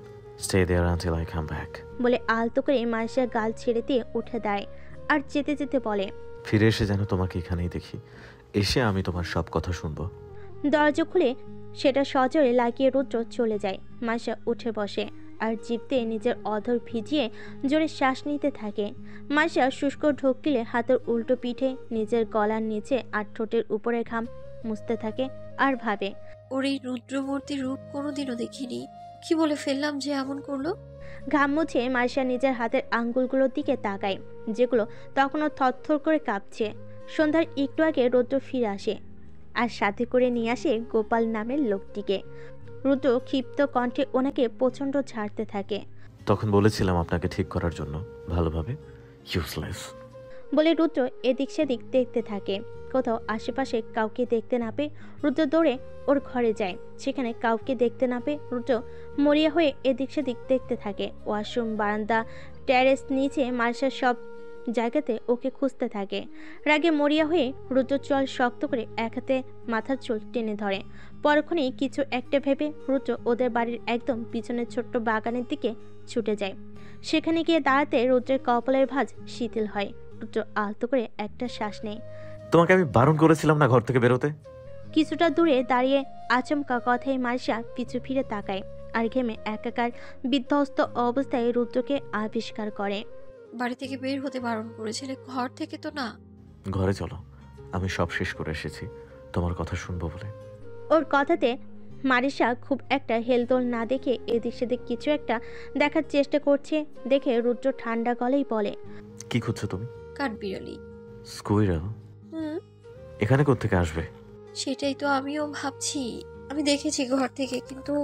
stay there until I come back. বলে আলতো করে মারিসার গাল ছেড়ে দিয়ে উঠে দাঁড়ায় আর যেতে যেতে বলে, ফিরে এসে যেন তোমাকে এখানেই দেখি। এসে আমি তোমার সব কথা শুনবো। দরজা খুলে সেটা সজোরে লাগিয়ে রুদ্র চলে যায়। মারিসা উঠে বসে আর জিভতে নিজের অধর ভিজিয়ে জোরে শ্বাস নিতে থাকে। মারিসা শুষ্ক ঢোক গিলে হাতের উল্টো পিঠে নিজের গলার নিচে আর ঠোঁটের উপরে ঘাম মুছতে থাকে আর ভাবে, ওর এই রুদ্রমূর্তি রূপ কোনোদিনও দেখিনি, কি বলে ফেললাম যে এমন করলো। ঘাম মুছে মারিসা নিজের হাতের আঙ্গুলগুলোর দিকে তাকায় যেগুলো তখনও থরথর করে কাঁপছে। সন্ধ্যার একটু আগে রুদ্র ফিরে আসে আর সাথে করে নিয়ে আসে গোপাল নামের লোকটিকে। রুদ্র ক্ষিপ্ত কণ্ঠে ওনাকে প্রচণ্ড ঝাড়তে থাকে। তখন বলেছিলাম আপনাকে ঠিক করার জন্য, ভালোভাবে। ইউজলেস বলে রুদ্র এদিক সেদিক দেখতে থাকে। কোথাও আশেপাশে কাউকে দেখতে না পেয়ে রুদ্র দৌড়ে ওর ঘরে যায়। সেখানে কাউকে দেখতে না পেয়ে রুদ্র মরিয়া হয়ে এদিক সেদিক দেখতে থাকে। ওয়াশরুম, বারান্দা, টেরেস, নিচে মারিসার সব জায়গাতে ওকে খুঁজতে থাকে। রাগে মরিয়া হয়ে রুদ্র চল শক্ত করে এক হাতে মাথার চুল টেনে ধরে। পরক্ষণেই কিছু একটা ভেবে রুদ্র ওদের বাড়ির একদম পিছনের ছোট্ট বাগানের দিকে ছুটে যায়। সেখানে গিয়ে দাঁড়াতে রুদ্রের কপালের ভাঁজ শিথিল হয়। রুদ্র আলতো করে একটা শ্বাস নেয়। তোমাকে আমি বারণ করেছিলাম না ঘর থেকে বেরোতে? কিছুটা দূরে দাঁড়িয়ে আচমকা কথায় মারিসা পিছু ফিরে তাকায় আর ঘেমে একাকার বিধ্বস্ত অবস্থায় রুদ্রকে আবিষ্কার করে। বাড়ি থেকে বের হতে বারণ করেছিলে, ঘর থেকে তো না। ঘরে চলো, আমি সব শেষ করে এসেছি তোমার কথা শুনবো বলে। ওর কথাতে মারিসা খুব একটা হেলদোল না দেখে এদিক সেদিক কিছু একটা দেখার চেষ্টা করছে দেখে রুদ্র ঠান্ডা গলেই বলে, কি খুঁজছো তুমি? কাঠবিড়ালি। স্কুইরাল? এখানে কোত্থেকে আসবে? সেটাই তো আমিও ভাবছি। আমি দেখেছি ঘর থেকে, কিন্তু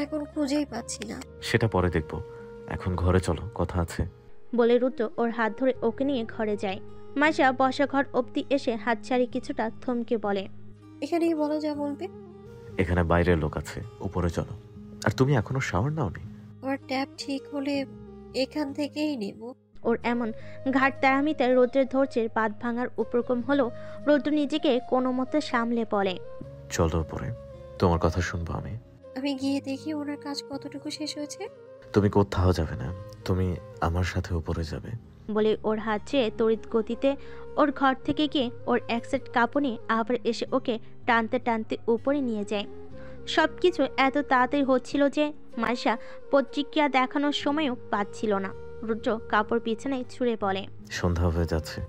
এখন খুঁজেই পাচ্ছি না। সেটা পরে দেখবো, এখন ঘরে চলো, কথা আছে। বলে রুদ্র ওর হাত ধরে ওকে নিয়ে ঘরে যায়। মারিসা বসা ঘর অবধি এসে হাত ছাড়ি কিছুটা থমকে বলে, এখানেই বলো যা বলবে। এখানে বাইরের লোক আছে, উপরে চলো। আর তুমি এখনো শাওয়ার নাওনি? আমার ট্যাপ ঠিক হলে এখান থেকেই নেব। ওর এমন ঘাট তারামিতে রৌদ্রের ধৈর্যের বাঁধ ভাঙার উপক্রম হলো। রৌদ্র নিজেকে কোনো মতে সামলে বলে, চলো উপরে, তোমার কথা শুনবো আমি। আমি গিয়ে দেখি ওনার কাজ কতটুকু শেষ হয়েছে। তুমি কোথাও যাবে না, তুমি আমার সাথে উপরে যাবে। বলে ওর হাত চেয়ে তড়িৎ গতিতে ওর ঘর থেকে গিয়ে ওর এক সেট কাপড় নিয়ে আবার এসে ওকে টানতে টানতে উপরে নিয়ে যায়। সব কিছু এত তাড়াতাড়ি হচ্ছিল যে মাইশা প্রতিক্রিয়া দেখানোর সময়ও পাচ্ছিল না। রুদ্র কাপড় বিছানায় ছুঁড়ে বলে, সন্ধ্যা হয়ে যাচ্ছে,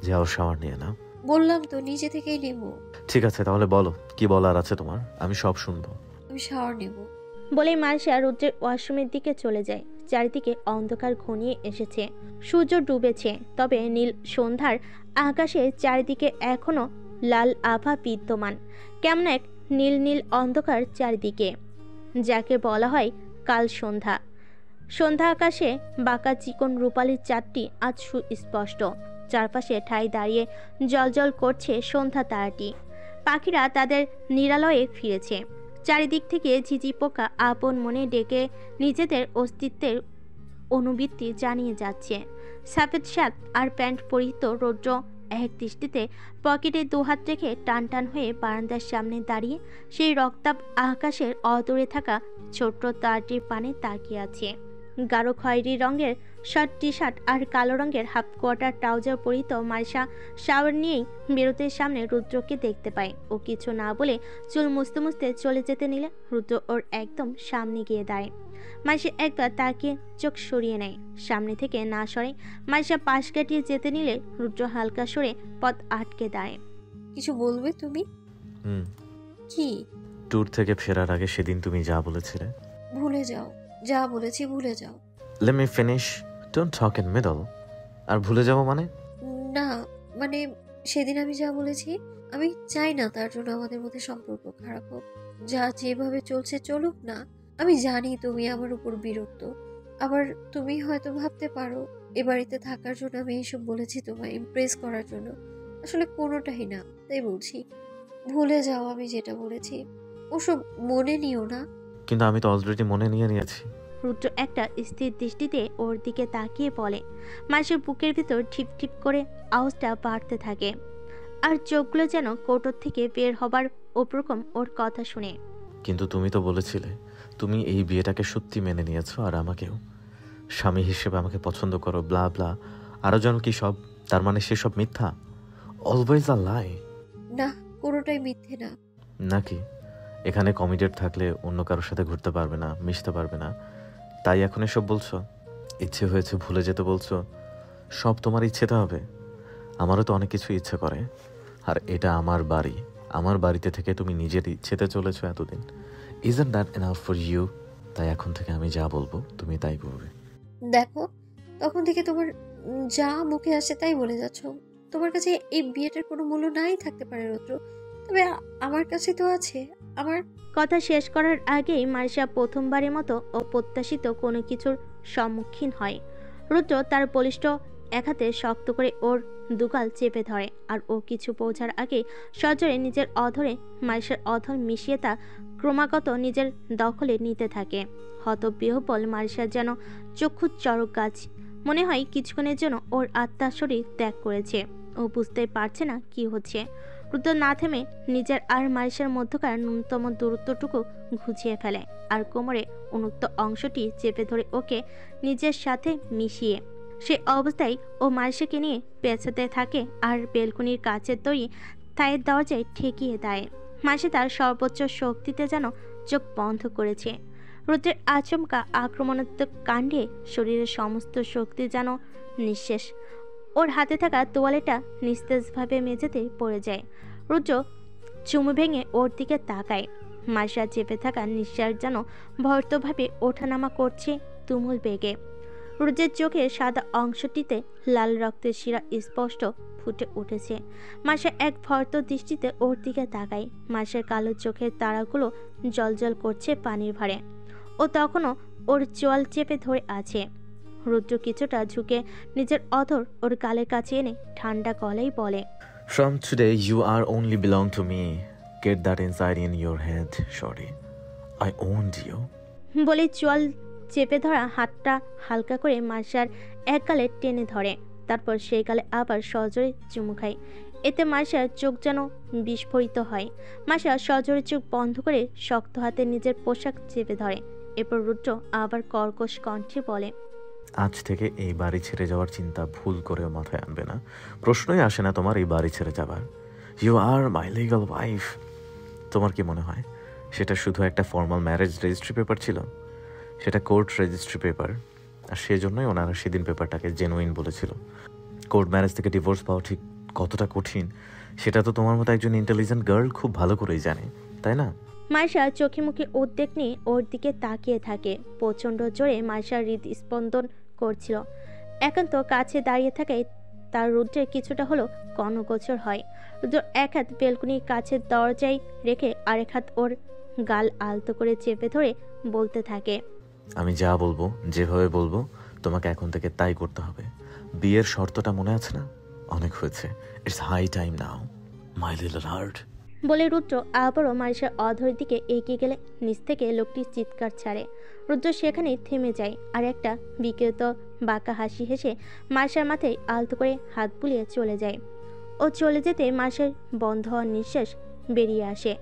যাও শাওয়ার নিয়ে নাও। বললাম তো নিজে থেকেই নেব। ঠিক আছে, তাহলে বলো কি বলার আছে তোমার, আমি সব শুনবো। আমি শাওয়ার নেব বলেই মাইশা রুদ্রের ওয়াশরুমের দিকে চলে যায়। চারিদিকে অন্ধকার ঘনিয়ে এসেছে, সূর্য ডুবেছে, তবে নীল সন্ধ্যার আকাশে চারিদিকে এখনো লাল আভা বিদ্যমান। কেমন এক নীল নীল অন্ধকার চারিদিকে, যাকে বলা হয় কাল সন্ধ্যা। সন্ধ্যা আকাশে বাঁকা চিকন রূপালীর চাঁদটি আজ সুস্পষ্ট। চারপাশে ঠাই দাঁড়িয়ে জলজল করছে সন্ধ্যা তারাটি। পাখিরা তাদের নিরালয়ে ফিরেছে। চারিদিক থেকে ঝিঝি পোকা আপন মনে ডেকে নিজেদের অস্তিত্বের অনুবৃত্তি জানিয়ে যাচ্ছে। সাফেদ শার্ট আর প্যান্ট পরিহিত রৌদ্র এক দৃষ্টিতে পকেটে দুহাত রেখে টান টান হয়ে বারান্দার সামনে দাঁড়িয়ে সেই রক্তাভ আকাশের অদূরে থাকা ছোট্ট তারটির পানে তাকিয়ে আছে। গাঢ় খয়েরি রঙের শার্ট, টি শার্ট আর কালো রঙের হাফ কোয়ার্টার ট্রাউজার পরিহিত মাইশা শাওয়ার নিয়েই বেরোতে সামনে রুদ্রকে দেখতে পায়। ও কিছু না বলে চুল মুছতে মুছতে চলে যেতে নিলে রুদ্র ওর একদম সামনে গিয়ে দাঁড়ায়। মাইশা একবার তাকিয়ে চোখ সরিয়ে নেয়। সামনে থেকে না সরে মাইশা পাশ কাটিয়ে যেতে নিলে রুদ্র হালকা সরে পথ আটকে দাঁড়ায়। কিছু বলবে তুমি? কি? ট্যুর থেকে ফেরার আগে সেদিন তুমি যা বলেছিলে। ভুলে যাও, যা বলেছি ভুলে যাও। Let me finish. Don't talk in middle. আর ভুলে যাবো মানে? না মানে সেদিন আমি যা বলেছি, আমি চাই না তার জন্য আমাদের মধ্যে সম্পর্ক খারাপ হোক। যা যেভাবে চলছে চলুক না। আমি জানি তুমি আমার উপর বিরক্ত, আবার তুমি হয়তো ভাবতে পারো এ বাড়িতে থাকার জন্য আমি এইসব বলেছি তোমায় ইমপ্রেস করার জন্য। আসলে কোনোটাই না, তাই বলছি ভুলে যাও আমি যেটা বলেছি। ওসব মনে নিও না। কিন্তু আমি তো অলরেডি মনে নিয়েছি। রুদ্র একটা স্থির দৃষ্টিতে ওর দিকে তাকিয়ে বলে। মাসের বুকের ভিতর ঠিপ ঠিপ করে আওয়াজটা বাড়তে থাকে, আর চোখগুলো যেন কোটর থেকে বের হবার উপরকম ওর কথা শুনে। কিন্তু তুমি তো বলেছিলে তুমি এই বিয়েটাকে সত্যি মেনে নিয়েছো, আর আমাকেও স্বামী হিসেবে আমাকে পছন্দ করো, ব্লা ব্লা আরো যেন কি সব। তার মানে সেসব মিথ্যা? অলওয়েজ আ লাই? না, কোনোটাই মিথ্যে না। নাকি এখানে কমিটেড থাকলে অন্য কারোর সাথে ঘুরতে পারবে না, মিশতে পারবে না, তাই এখন এসব বলছো? ইচ্ছে হয়েছে ভুলে যেতে বলছো? সব তোমার ইচ্ছেতে হবে? আমারও তো অনেক কিছু ইচ্ছে করে, আর এটা আমার বাড়ি। আমার বাড়িতে থেকে তুমি নিজের ইচ্ছেতে চলেছো এতদিন। Isn't that enough for you? তাই এখন থেকে আমি যা বলবো তুমি তাই করবে। দেখো, তখন থেকে তোমার যা মুখে আসে তাই বলে যাচ্ছ। তোমার কাছে এই বিয়েটার কোনো মূল্য নাই থাকতে পারে রুদ্র, তবে আমার কাছে তো আছে। আমার কথা শেষ করার আগেই মাইশা প্রথমবারের মতো অপ্রত্যাশিত কোনো কিছুর সম্মুখীন হয়। রুদ্র তার বলিষ্ঠ এক হাতে শক্ত করে ওর দুগাল চেপে ধরে, আর ও কিছু বোঝার আগে সজোরে নিজের অধরে মাইশার অধর মিশিয়ে তা ক্রমাগত নিজের দখলে নিতে থাকে। হতবিহ্বল মাইশার যেন চক্ষু চড়ক গাছ। মনে হয় কিছুক্ষণের জন্য ওর আত্মা শরীর ত্যাগ করেছে। ও বুঝতে পারছে না কি হচ্ছে। রুদ্র না থেমে নিজের আর মাইশার মধ্যকার ন্যূনতম দূরত্বটুকু ঘুচিয়ে ফেলে, আর কোমরে উন্মুক্ত অংশটি চেপে ধরে ওকে নিজের সাথে মিশিয়ে সে অবস্থায় ও মাইশাকে নিয়ে পেছাতে থাকে, আর বেলকুনির কাছের তৈরি থায়ের দরজায় ঠেকিয়ে দেয়। মাইশা তার সর্বোচ্চ শক্তিতে যেন চোখ বন্ধ করেছে। রুদ্রের আচমকা আক্রমণাত্মক কাণ্ডে শরীরের সমস্ত শক্তি যেন নিঃশেষ। ওর হাতে থাকা তোয়ালেটা নিস্তেজভাবে মেঝেতে পড়ে যায়। রুদ্র চুমু ভেঙে ওর দিকে তাকায়। মাইশা চেপে থাকা নিঃশ্বাস যেন ভর্তভাবে ওঠানামা করছে তুমুল বেগে। রুদ্রের চোখের সাদা অংশটিতে লাল রক্তের শিরা স্পষ্ট ফুটে উঠেছে। মাইশা এক ভর্ত দৃষ্টিতে ওর দিকে তাকায়। মাইশার কালো চোখের তারাগুলো জলজল করছে পানির ভারে। ও তখনও ওর চোয়াল চেপে ধরে আছে। রুদ্র কিছুটা ঝুঁকে নিজের অধর ওর গালের কাছে এনে ঠান্ডা গলায় বলে, From today you are only belong to me. Get that inside in your head, shorty. I owned you. বলে চোয়াল চেপে ধরা হাতটা হালকা করে মার্শার এক গালে টেনে ধরে, তারপর সেই গালে আবার সজোরে চুমু খায়। এতে মার্শার চোখ যেন বিস্ফোরিত হয়। মার্শা সজোরে চোখ বন্ধ করে শক্ত হাতে নিজের পোশাক চেপে ধরে। এরপর রুদ্র আবার কর্কশ কণ্ঠে বলে, আজ থেকে এই বাড়ি ছেড়ে যাওয়ার চিন্তা ভুল করেও মাথায় আনবে না। প্রশ্নই আসে না তোমার এই বাড়ি ছেড়ে যাবার। You are my legal wife. তোমার কি মনে হয় সেটা শুধু একটা ফর্মাল ম্যারেজ রেজিস্ট্রি পেপার ছিল? সেটা কোর্ট রেজিস্ট্রি পেপার, আর সেজন্যই ওনারা সেদিন পেপারটাকে জেনুইন বলেছিল। কোর্ট ম্যারেজ থেকে ডিভোর্স পাওয়া ঠিক কতটা কঠিন সেটা তো তোমার মতো একজন ইন্টেলিজেন্ট গার্ল খুব ভালো করেই জানে, তাই না? মার্শা চোখে মুখে উদ্বেগ নিয়ে ওর দিকে তাকিয়ে থাকে। প্রচণ্ড জোরে মার্শার হৃদস্পন্দন করছিল। একান্ত কাছে দাঁড়িয়ে থাকায় তার রুদ্রের কিছুটা হলো কর্ণগোচর হয়। রুদ্র এক হাত বেলকুনির কাছে দরজায় রেখে আরেক হাত ওর গাল আলতো করে চেপে ধরে বলতে থাকে, আমি যা বলবো, যেভাবে বলবো, তোমাকে এখন থেকে তাই করতে হবে। বিয়ের শর্তটা মনে আছে না? অনেক হয়েছে। It's high time now my little heart. বলে রুদ্র আবারও মার্শার অধর দিকে এগিয়ে গেলে নিচ থেকে লোকটি চিৎকার ছাড়ে। রুদ্র সেখানেই থেমে যায় আর একটা বিকৃত বাঁকা হাসি হেসে মার্শার মাথায় আলতো করে হাত বুলিয়ে চলে যায়। ও চলে যেতে মার্শার বন্ধ হওয়ার নিঃশ্বাস বেরিয়ে আসে।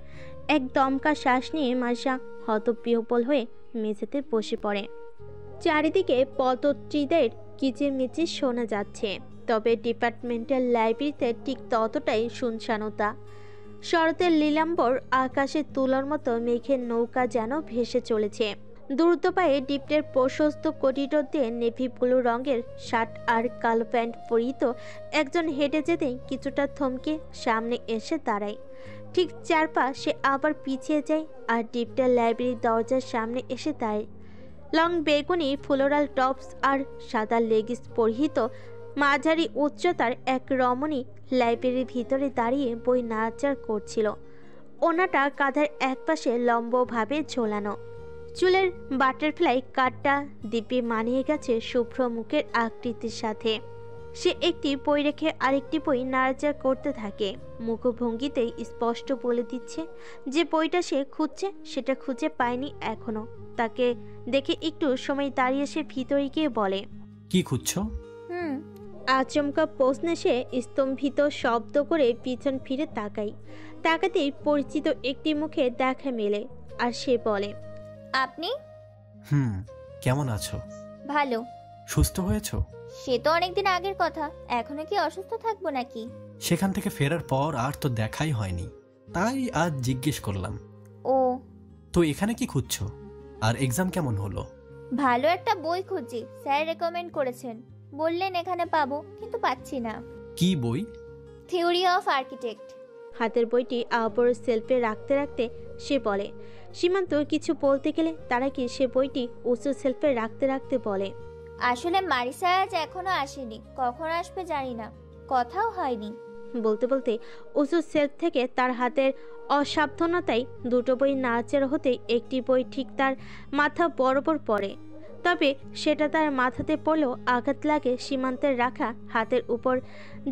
এক দমকা শ্বাস নিয়ে মার্শা হতবিহ্বল হয়ে মেঝেতে বসে পড়ে। চারিদিকে পদযাত্রীদের কিচিরমিচির শোনা যাচ্ছে, তবে ডিপার্টমেন্টাল লাইব্রেরিতে ঠিক ততটাই শুনশানতা। শরতের লীলাম্বর আকাশে তুলার মতো মেঘের নৌকা যেন ভেসে চলেছে। দ্রুত পায়ে ডিপ্টের প্রশস্ত করিডোর দিয়ে নেভি ব্লু রঙের শার্ট আর কালো প্যান্ট পরিহিত একজন হেঁটে যেতেই কিছুটা থমকে সামনে এসে দাঁড়ায়। ঠিক 4 পা সে আবার পিছিয়ে যায় আর ডিপ্টের লাইব্রেরির দরজার সামনে এসে দাঁড়ায়। লং বেগুনি ফ্লোরাল টপস আর সাদা লেগিস পরিহিত মাঝারি উচ্চতার এক রমণী লাইব্রেরির ভিতরে দাঁড়িয়ে বই নাড়াচাড়া করছিল। ওনাটা কাঁধের একপাশে লম্বভাবে ঝোলানো। চুলের বাটারফ্লাই কাটটা দিব্যি মানিয়ে গেছে শুভ্র মুখের আকৃতির সাথে। সে একটি বই রেখে আরেকটি বই নাড়াচাড়া করতে থাকে। মুখভঙ্গিতেই স্পষ্ট বলে দিচ্ছে যে বইটা সে খুঁজছে সেটা খুঁজে পায়নি এখনো। তাকে দেখে একটু সময় দাঁড়িয়ে সে ভিতরে গিয়ে বলে, কি খুঁজছো? আচমকা প্রশ্নে সে স্তম্ভিত শব্দ করে পিছন ফিরে তাকাই। তাকাতেই পরিচিত একটি মুখে দেখা মেলে আর সে বলে, আপনি? কেমন আছো? ভালো। সুস্থ হয়েছো? সে তো অনেকদিন আগের কথা, এখনো কি অসুস্থ থাকবো নাকি? সেখান থেকে ফেরার পর আর তো দেখাই হয়নি, তাই আজ জিজ্ঞেস করলাম। ও, তো এখানে কি খুঁজছো? আর এক্সাম কেমন হলো? ভালো একটা বই খুঁজছি, স্যার রেকমেন্ড করেছেন, বললেন এখানে পাবো, কিন্তু পাচ্ছি না। কি বই? Theory of architect. হাতের বইটি আবার সেলফে রাখতে রাখতে সে বলে। সীমান্ত কিছু বলতে গেলে তারা কি সে বইটি উঁচু সেলফে রাখতে রাখতে বলে, আসলে মারিসা আজ এখনো আসেনি, কখন আসবে জানি না, কথাও হয়নি। বলতে বলতে উঁচু সেলফ থেকে তার হাতের অসাবধানতায় দুটো বই নাড়াচাড়া হতে একটি বই ঠিক তার মাথা বরাবর পড়ে। তবে সেটা তার মাথাতে পড়লেও আঘাত লাগে সীমান্তের রাখা হাতের উপর,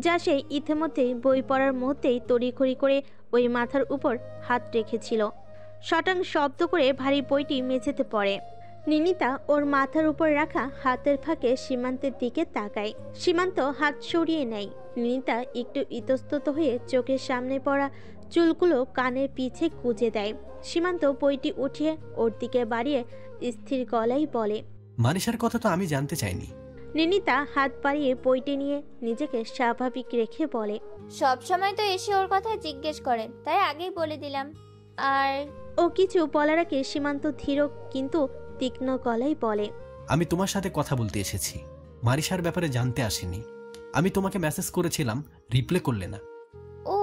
যা সে ইতিমধ্যেই বই পড়ার মুহূর্তেই তড়িঘড়ি করে ওই মাথার উপর হাত রেখেছিল। শটাং শব্দ করে ভারী বইটি মেঝেতে পড়ে। নিনিতা ওর মাথার উপর রাখা হাতের ফাঁকে সীমান্তের দিকে তাকায়। সীমান্ত হাত সরিয়ে নেয়। নিনিতা একটু ইতস্তত হয়ে চোখের সামনে পড়া চুলগুলো কানের পিছে গুজে দেয়। সীমান্ত বইটি উঠিয়ে ওর দিকে বাড়িয়ে স্থির গলায় বলে, মারিসার কথা তো আমি জানতে চাইনি। নিনিতা হাত বাড়িয়ে বইটি নিয়ে নিজেকে স্বাভাবিক রেখে বলে, সব সময় তো এসে ওর কথা জিজ্ঞেস করেন, তাই আগেই বলে দিলাম। আর ও কিছু বলার আগে সীমান্ত ধীর কিন্তু তীক্ষ্ণ গলায় বলে, আমি তোমার সাথে কথা বলতে এসেছি, মারিসার ব্যাপারে জানতে আসিনি। আমি তোমাকে মেসেজ করেছিলাম, রিপ্লাই করলে না। ও,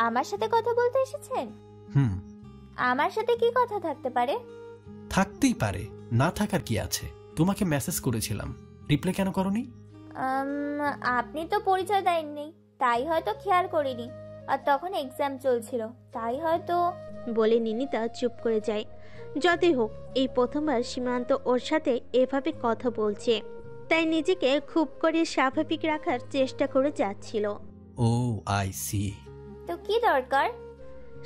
আমার সাথে কথা বলতে এসেছেন? আমার সাথে কি কথা থাকতে পারে? থাকতেই পারে, না থাকার কি আছে। তোমাকে মেসেজ করেছিলাম, রিপ্লাই কেন করনি? আপনি তো পরিচয় দেননি, তাই হয়তো খেয়াল করিনি, আর তখন এক্সাম চলছিল, তাই হয়তো। বলে নিনিতা চুপ করে যায়। যতই হোক এই প্রথমবার সীমান্ত ওর সাথে এভাবে কথা বলছে, তাই নিজেকে খুব করে স্বাভাবিক রাখার চেষ্টা করে যাচ্ছিল। ও আই সি। তো কি দরকার?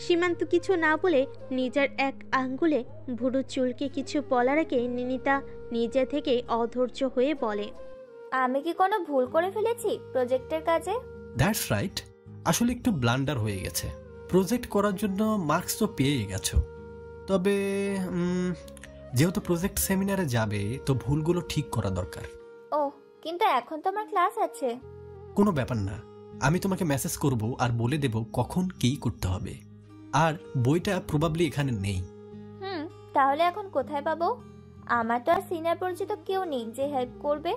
সীমান্ত কিছু না বলে নিজের এক আঙ্গুলে ভুরু চুলকে কিছু বলার আগে নিনিতা নিজে থেকে অধৈর্য হয়ে বলে, আমি কি কোনো ভুল করে ফেলেছি প্রজেক্টের কাজে? দ্যাটস রাইট, আসলে একটু ব্লান্ডার হয়ে গেছে। প্রজেক্ট করার জন্য মার্কস তো পেয়ে গেছো, তবে যেহেতু প্রজেক্ট সেমিনারে যাবে তো ভুলগুলো ঠিক করা দরকার। ও, কিন্তু এখন তো আমার ক্লাস আছে। কোনো ব্যাপার না, আমি তোমাকে মেসেজ করব আর বলে দেব কখন কি করতে হবে। আর বইটা প্রবাবলি এখানে নেই। তাহলে এখন কোথায় পাবো? আমার তো আর সিনিয়র পরিচিত কেউ নেই যে হেল্প করবে।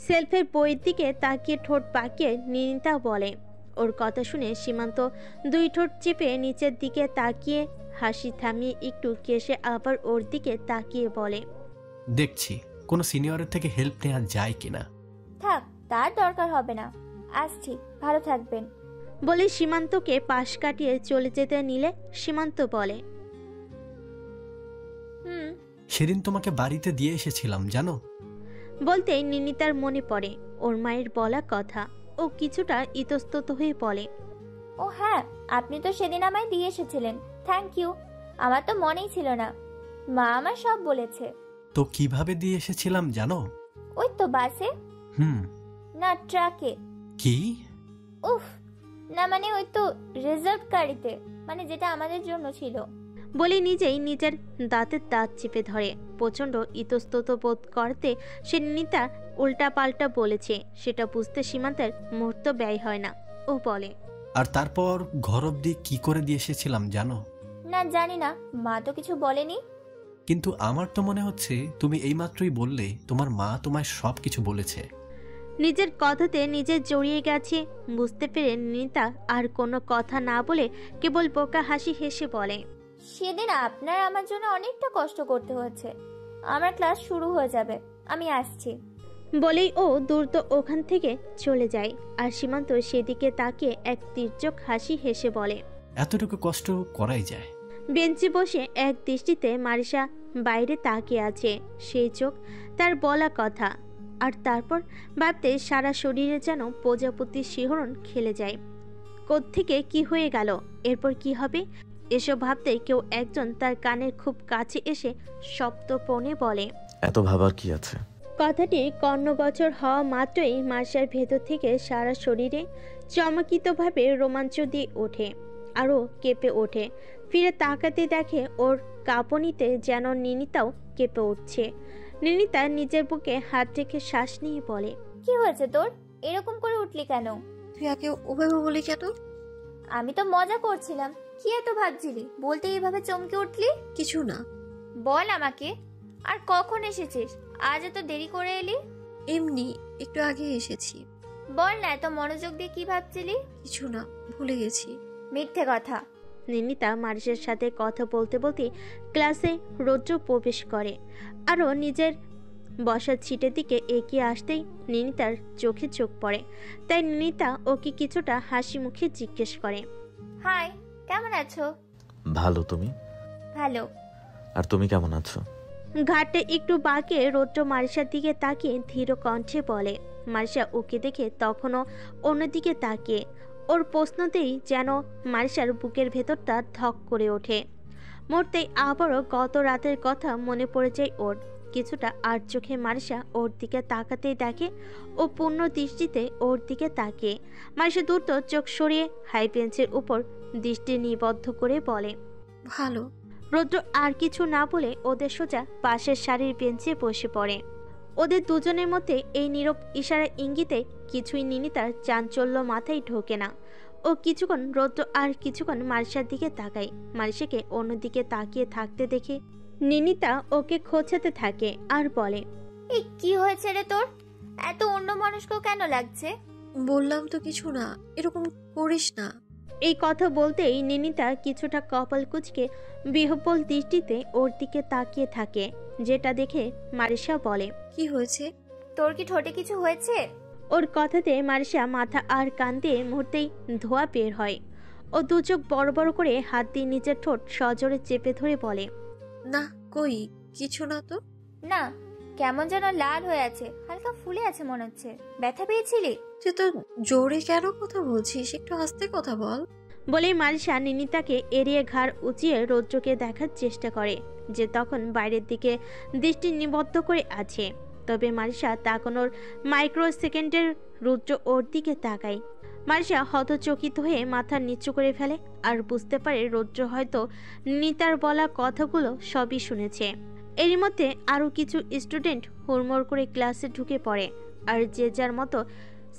সেলফের বইয়ের দিকে তাকিয়ে ঠোঁট পাকিয়ে নিনিতা বলে। ওর কথা শুনে সীমান্ত দুই ঠোঁট চেপে নিচের দিকে তাকিয়ে হাসি থামিয়ে একটু কেশে আবার ওর দিকে তাকিয়ে বলে, দেখছি কোনো সিনিয়রের থেকে হেল্প নেওয়া যায় কিনা। থাক, তার দরকার হবে না, আসছি, ভালো থাকবেন। বলে সীমান্তকে পাশ কাটিয়ে চলে যেতে নিলে সীমান্ত বলে, সেদিন তোমাকে বাড়িতে দিয়ে এসেছিলাম জানো। বলতে নিনিতার মনে পড়ে ওর মায়ের বলা কথা। ও কিছুটা ইতস্তত হয়ে বলে, ও হ্যাঁ, আপনি তো সেদিন আমায় দিয়ে এসেছিলেন, থ্যাংক ইউ। আমার তো মনেই ছিল না, মা আমার সব বলেছে। তো কিভাবে দিয়ে এসেছিলাম জানো? ওই তো বাসে। না, ট্রাকে। কি? উফ, না মানে ওই তো রিজার্ভ গাড়িতে, মানে যেটা আমাদের জন্য ছিল। বলে নিজেই নিজের দাঁতের দাঁত চেপে ধরে। প্রচণ্ড ইতস্তত বোধ করতে সে নিনিতা উল্টা পাল্টা বলেছে সেটা বুঝতে সীমান্তের মুহূর্ত ব্যয় হয় না। ও বলে, আর তারপর ঘর অবধি কি করে দিয়ে এসেছিলাম জানো? না জানি না, মা তো কিছু বলেনি। কিন্তু আমার তো মনে হচ্ছে তুমি এইমাত্রই বললে তোমার মা তোমায় সব কিছু বলেছে। নিজের কথাতে নিজে জড়িয়ে গেছে বুঝতে পেরে নিনিতা আর কোনো কথা না বলে কেবল বোকা হাসি হেসে বলে, সেদিন আপনার আমার জন্য অনেকটা কষ্ট করতে হয়েছে। আমার ক্লাস শুরু হয়ে যাবে, আমি আসছি। বলেই ও দ্রুত ওখান থেকে চলে যায়। আর সীমান্ত সেদিকে তাকিয়ে এক তীর্যক হাসি হেসে বলে, এতটুকু কষ্ট করাই যায়। বেঞ্চে বসে এক দৃষ্টিতে মারিসা বাইরে তাকিয়ে আছে, সেই চোখ তার বলা কথা। আর তারপর ভাবতে সারা শরীরে যেন প্রজাপতির শিহরণ খেলে যায়। কোত্থেকে কি হয়ে গেল, এরপর কি হবে, এসব ভাবতে কেউ একজন তার কানের খুব কাছে এসে শব্দপণে বলে, এত ভাবার কি আছে? কথাটি কর্ণগোচর হওয়া মাত্রই মার্শার ভেতর থেকে সারা শরীরে চমকিতভাবে রোমাঞ্চ দিয়ে ওঠে, আরও কেঁপে ওঠে। ফিরে তাকাতে দেখে ওর কাঁপুনিতে যেন নিনিতাও কেঁপে উঠছে। নিনিতা নিজের বুকে হাত রেখে শ্বাস নিয়ে বলে, কি হয়েছে তোর, এরকম করে উঠলি কেন? তুই আগে ওভাবে বলি কেন? আমি তো মজা করছিলাম, কি এত ভাবছিলি বলতে এইভাবে চমকে উঠলি? কিছু না। বল আমাকে, আর কখন এসেছিস? আজ এত দেরি করে এলি? এমনি একটু আগে এসেছি। বল না, এত মনোযোগ দিয়ে কি ভাবছিলি? কিছু না, ভুলে গেছি। মিথ্যে কথা। নিনিতা মারিসের সাথে কথা বলতে বলতে ক্লাসে রৌদ্র প্রবেশ করে। আরও নিজের বসার ছিটের দিকে এগিয়ে আসতেই নিনিতার চোখে চোখ পড়ে। তাই নিনিতা ওকে কিছুটা হাসি মুখে জিজ্ঞেস করে, হাই, কেমন আছো? ভালো, তুমি? ভালো। আর তুমি কেমন আছো? ঘাটে একটু বাঁকে রৌদ্র মারিসার দিকে তাকিয়ে ধীর কণ্ঠে বলে। মারিসা ওকে দেখে তখনও অন্যদিকে তাকিয়ে। ওর প্রশ্নতেই যেন মারিসার বুকের ভেতরটা ধক করে ওঠে। মুহূর্তেই আবারও গত রাতের কথা মনে পড়ে যায় ওর। কিছুটা আর চোখে মারিসা ওর দিকে তাকাতেই দেখে ও পূর্ণ দৃষ্টিতে ওর দিকে তাকিয়ে। মারিসা দ্রুত চোখ সরিয়ে হাই বেঞ্চের উপর দৃষ্টি নিবদ্ধ করে বলে, ভালো। রৌদ্র আর কিছু না বলে ওদের সোজা পাশের সারির বেঞ্চে বসে পড়ে। ওদের দুজনের মধ্যে এই নীরব ইশারা ইঙ্গিতে কিছুই নিনিতার চাঞ্চল্য মাথায় ঢোকে না। ও কিছুক্ষণ রৌদ্র আর কিছুক্ষণ মারিসার দিকে তাকায়। মারিসাকে অন্যদিকে তাকিয়ে থাকতে দেখে নিনিতা ওকে খোঁচাতে থাকে আর বলে, এই কি হয়েছে রে তোর, এত অন্যমনস্ক কেন লাগছে? বললাম তো কিছু না, এরকম করিস না। এই কথা বলতেই নিনিতা কিছুটা কপাল কুঁচকে বিহ্বল দৃষ্টিতে ওর দিকে তাকিয়ে থাকে, যেটা দেখে মারিসা বলে, কি হয়েছে? তোর কি ঠোঁটে কিছু হয়েছে? ওর কথাতে মারিসা মাথা আর কান দিয়ে মুহূর্তেই ধোয়া বের হয়। ও দু চোখ বড় বড় করে হাত দিয়ে নিজের ঠোঁট সজোরে চেপে ধরে বলে, না, কই কিছু না তো। না, কেমন যেন লাল হয়ে আছে, হালকা ফুলে আছে মনে হচ্ছে। ব্যথা পেয়েছিলি? তুই তো জোরে কেন কথা বলছিস, একটু আস্তে কথা বল। বলেই মারিশা নিনিতাকে এড়িয়ে ঘাড় উঁচিয়ে রৌদ্রকে দেখার চেষ্টা করে যে তখন বাইরের দিকে দৃষ্টি নিবদ্ধ করে আছে। তবে মারিশা তাকানোর মাইক্রো সেকেন্ডের রৌদ্র ওর দিকে তাকায়। মারিশা হতচকিত হয়ে মাথা নিচু করে ফেলে আর বুঝতে পারে রৌদ্র হয়তো নিতার বলা কথাগুলো সবই শুনেছে। এরই মধ্যে আরও কিছু স্টুডেন্ট হুড়মুড় করে ক্লাসে ঢুকে পড়ে আর যে যার মতো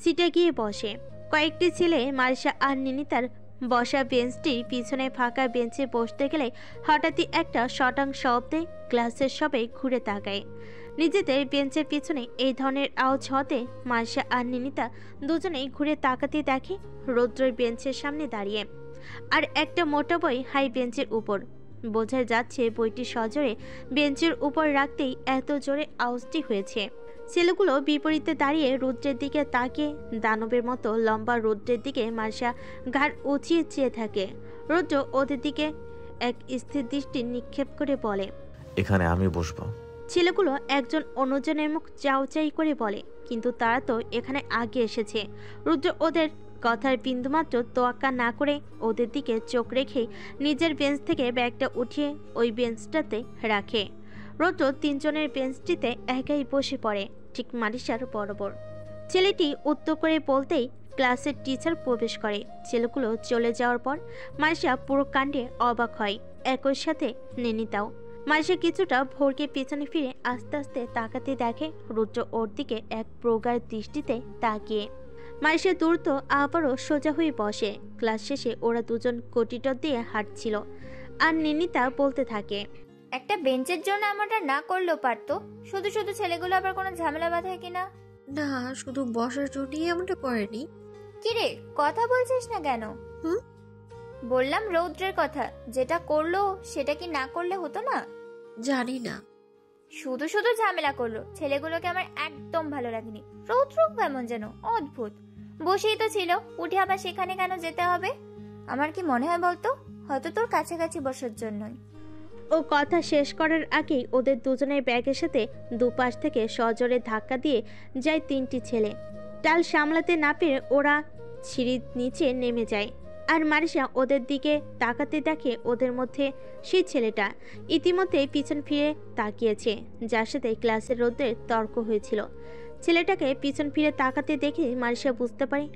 সিটে গিয়ে বসে। কয়েকটি ছেলে মারিশা আর নিনিতার বসা বেঞ্চটির পিছনে ফাঁকা বেঞ্চে বসতে গেলে হঠাৎই একটা শটাং শব্দে ক্লাসের সবাই ঘুরে তাকায়। নিজেদের বেঞ্চের পিছনে এই ধরনের আওয়াজ হতে মারিশা আর নিনিতা দুজনেই ঘুরে তাকাতে দেখে রৌদ্রের বেঞ্চের সামনে দাঁড়িয়ে আর একটা মোটা বই হাই বেঞ্চের উপর। বোঝা যাচ্ছে বইটি সজোরে বেঞ্চের উপর রাখতেই এত জোরে আওয়াজটি হয়েছে। ছেলেগুলো বিপরীতে দাঁড়িয়ে রৌদ্রের দিকে তাকিয়ে দানবের মতো লম্বা রৌদ্রের দিকে মারিশা ঘাড় উঁচিয়ে চেয়ে থাকে। রৌদ্র ওদের দিকে এক স্থির দৃষ্টি নিক্ষেপ করে বলে, এখানে আমি বসবো। ছেলেগুলো একজন অন্যজনের মুখ চাউচাই করে বলে, কিন্তু তারা তো এখানে আগে এসেছে। রৌদ্র ওদের কথার বিন্দুমাত্র তোয়াক্কা না করে ওদের দিকে চোখ রেখেই নিজের বেঞ্চ থেকে ব্যাগটা উঠিয়ে ওই বেঞ্চটাতে রাখে। রৌদ্র তিনজনের বেঞ্চটিতে একাই বসে পড়ে ঠিক মারিশার বরাবর। ছেলেটি উত্তর করে বলতেই ক্লাসের টিচার প্রবেশ করে। ছেলেগুলো চলে যাওয়ার পর মারিশা পুরো কাণ্ডে অবাক হয়, একই সাথে নিনিতাও। মারিশা কিছুটা ভোরকে পেছনে ফিরে আস্তে আস্তে তাকাতে দেখে রৌদ্র ওর দিকে এক প্রগাঢ় দৃষ্টিতে তাকিয়ে। মারিশা দ্রুত আবারও সোজা হয়ে বসে। ক্লাস শেষে ওরা দুজন করিডোর দিয়ে হাঁটছিল আর নিনিতা বলতে থাকে, একটা বেঞ্চের জন্য এমনটা না করলেও পারতো। শুধু শুধু ছেলেগুলো আবার কোনো ঝামেলা বাঁধায় কিনা? না, শুধু বসার জন্যই এমনটা করেনি। কিরে, কথা বলছিস না কেন? বললাম রৌদ্রের কথা, যেটা করলো সেটা কি না করলে হতো না? জানি না, শুধু শুধু ঝামেলা করলো। ছেলেগুলোকে আমার একদম ভালো লাগেনি। রৌদ্র কেমন যেন অদ্ভুত। বসেই তো ছিল, উঠে আবার সেখানে কেন যেতে হবে? আমার কি মনে হয় বলতো, হয়তো তোর কাছাকাছি বসার জন্যই। ও কথা শেষ করার আগেই ওদের দুজনের ব্যাগের সাথে দুপাশ থেকে সজোরে ধাক্কা দিয়ে যায় তিনটি ছেলে। টাল সামলাতে না পেরে ওরা সিঁড়ির নিচে নেমে যায় আর মারিশা ওদের দিকে তাকাতে দেখে ওদের মধ্যে সেই ছেলেটা ইতিমধ্যে পিছন ফিরে তাকিয়েছে যার সাথে ক্লাসের রৌদ্রের তর্ক হয়েছিল। ছেলেটাকে পিছন ফিরে তাকাতে দেখে মারিশা বুঝতে পারে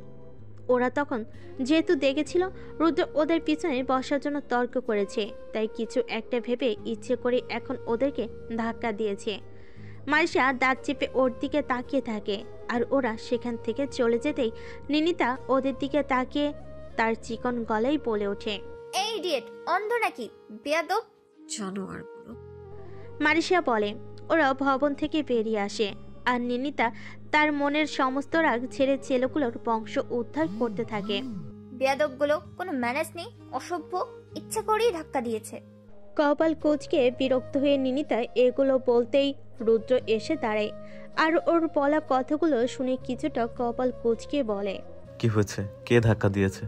ওরা তখন যেহেতু দেখেছিল রৌদ্র ওদের পিছনে বসার জন্য তর্ক করেছে, তাই কিছু একটা ভেবে ইচ্ছে করে এখন ওদেরকে ধাক্কা দিয়েছে। মারিশা দাঁত চেপে ওর দিকে তাকিয়ে থাকে আর ওরা সেখান থেকে চলে যেতেই নিনিতা ওদের দিকে তাকিয়ে তার চিকন গলায় বলে ওঠে, এই ইডিয়েট, অন্ধ নাকি? বেয়াদব জানোয়ারগুলো। মারিশা বলে। ওরা ভবন থেকে বেরিয়ে আসে আর নিনিতা তার মনের সমস্ত রাগ ছেড়ে ছেলেগুলোর বংশ উদ্ধার করতে থাকে। বেয়াদবগুলো কোনো ম্যানেজ নেই, অসভ্য, ইচ্ছা করেই ধাক্কা দিয়েছে। কপাল কুঁচকে বিরক্ত হয়ে নিনিতা এগুলো বলতেই রুদ্র এসে দাঁড়ায় আর ওর বলা কথাগুলো শুনে কিছুটা কপাল কুঁচকে বলে, কি হয়েছে? কে ধাক্কা দিয়েছে?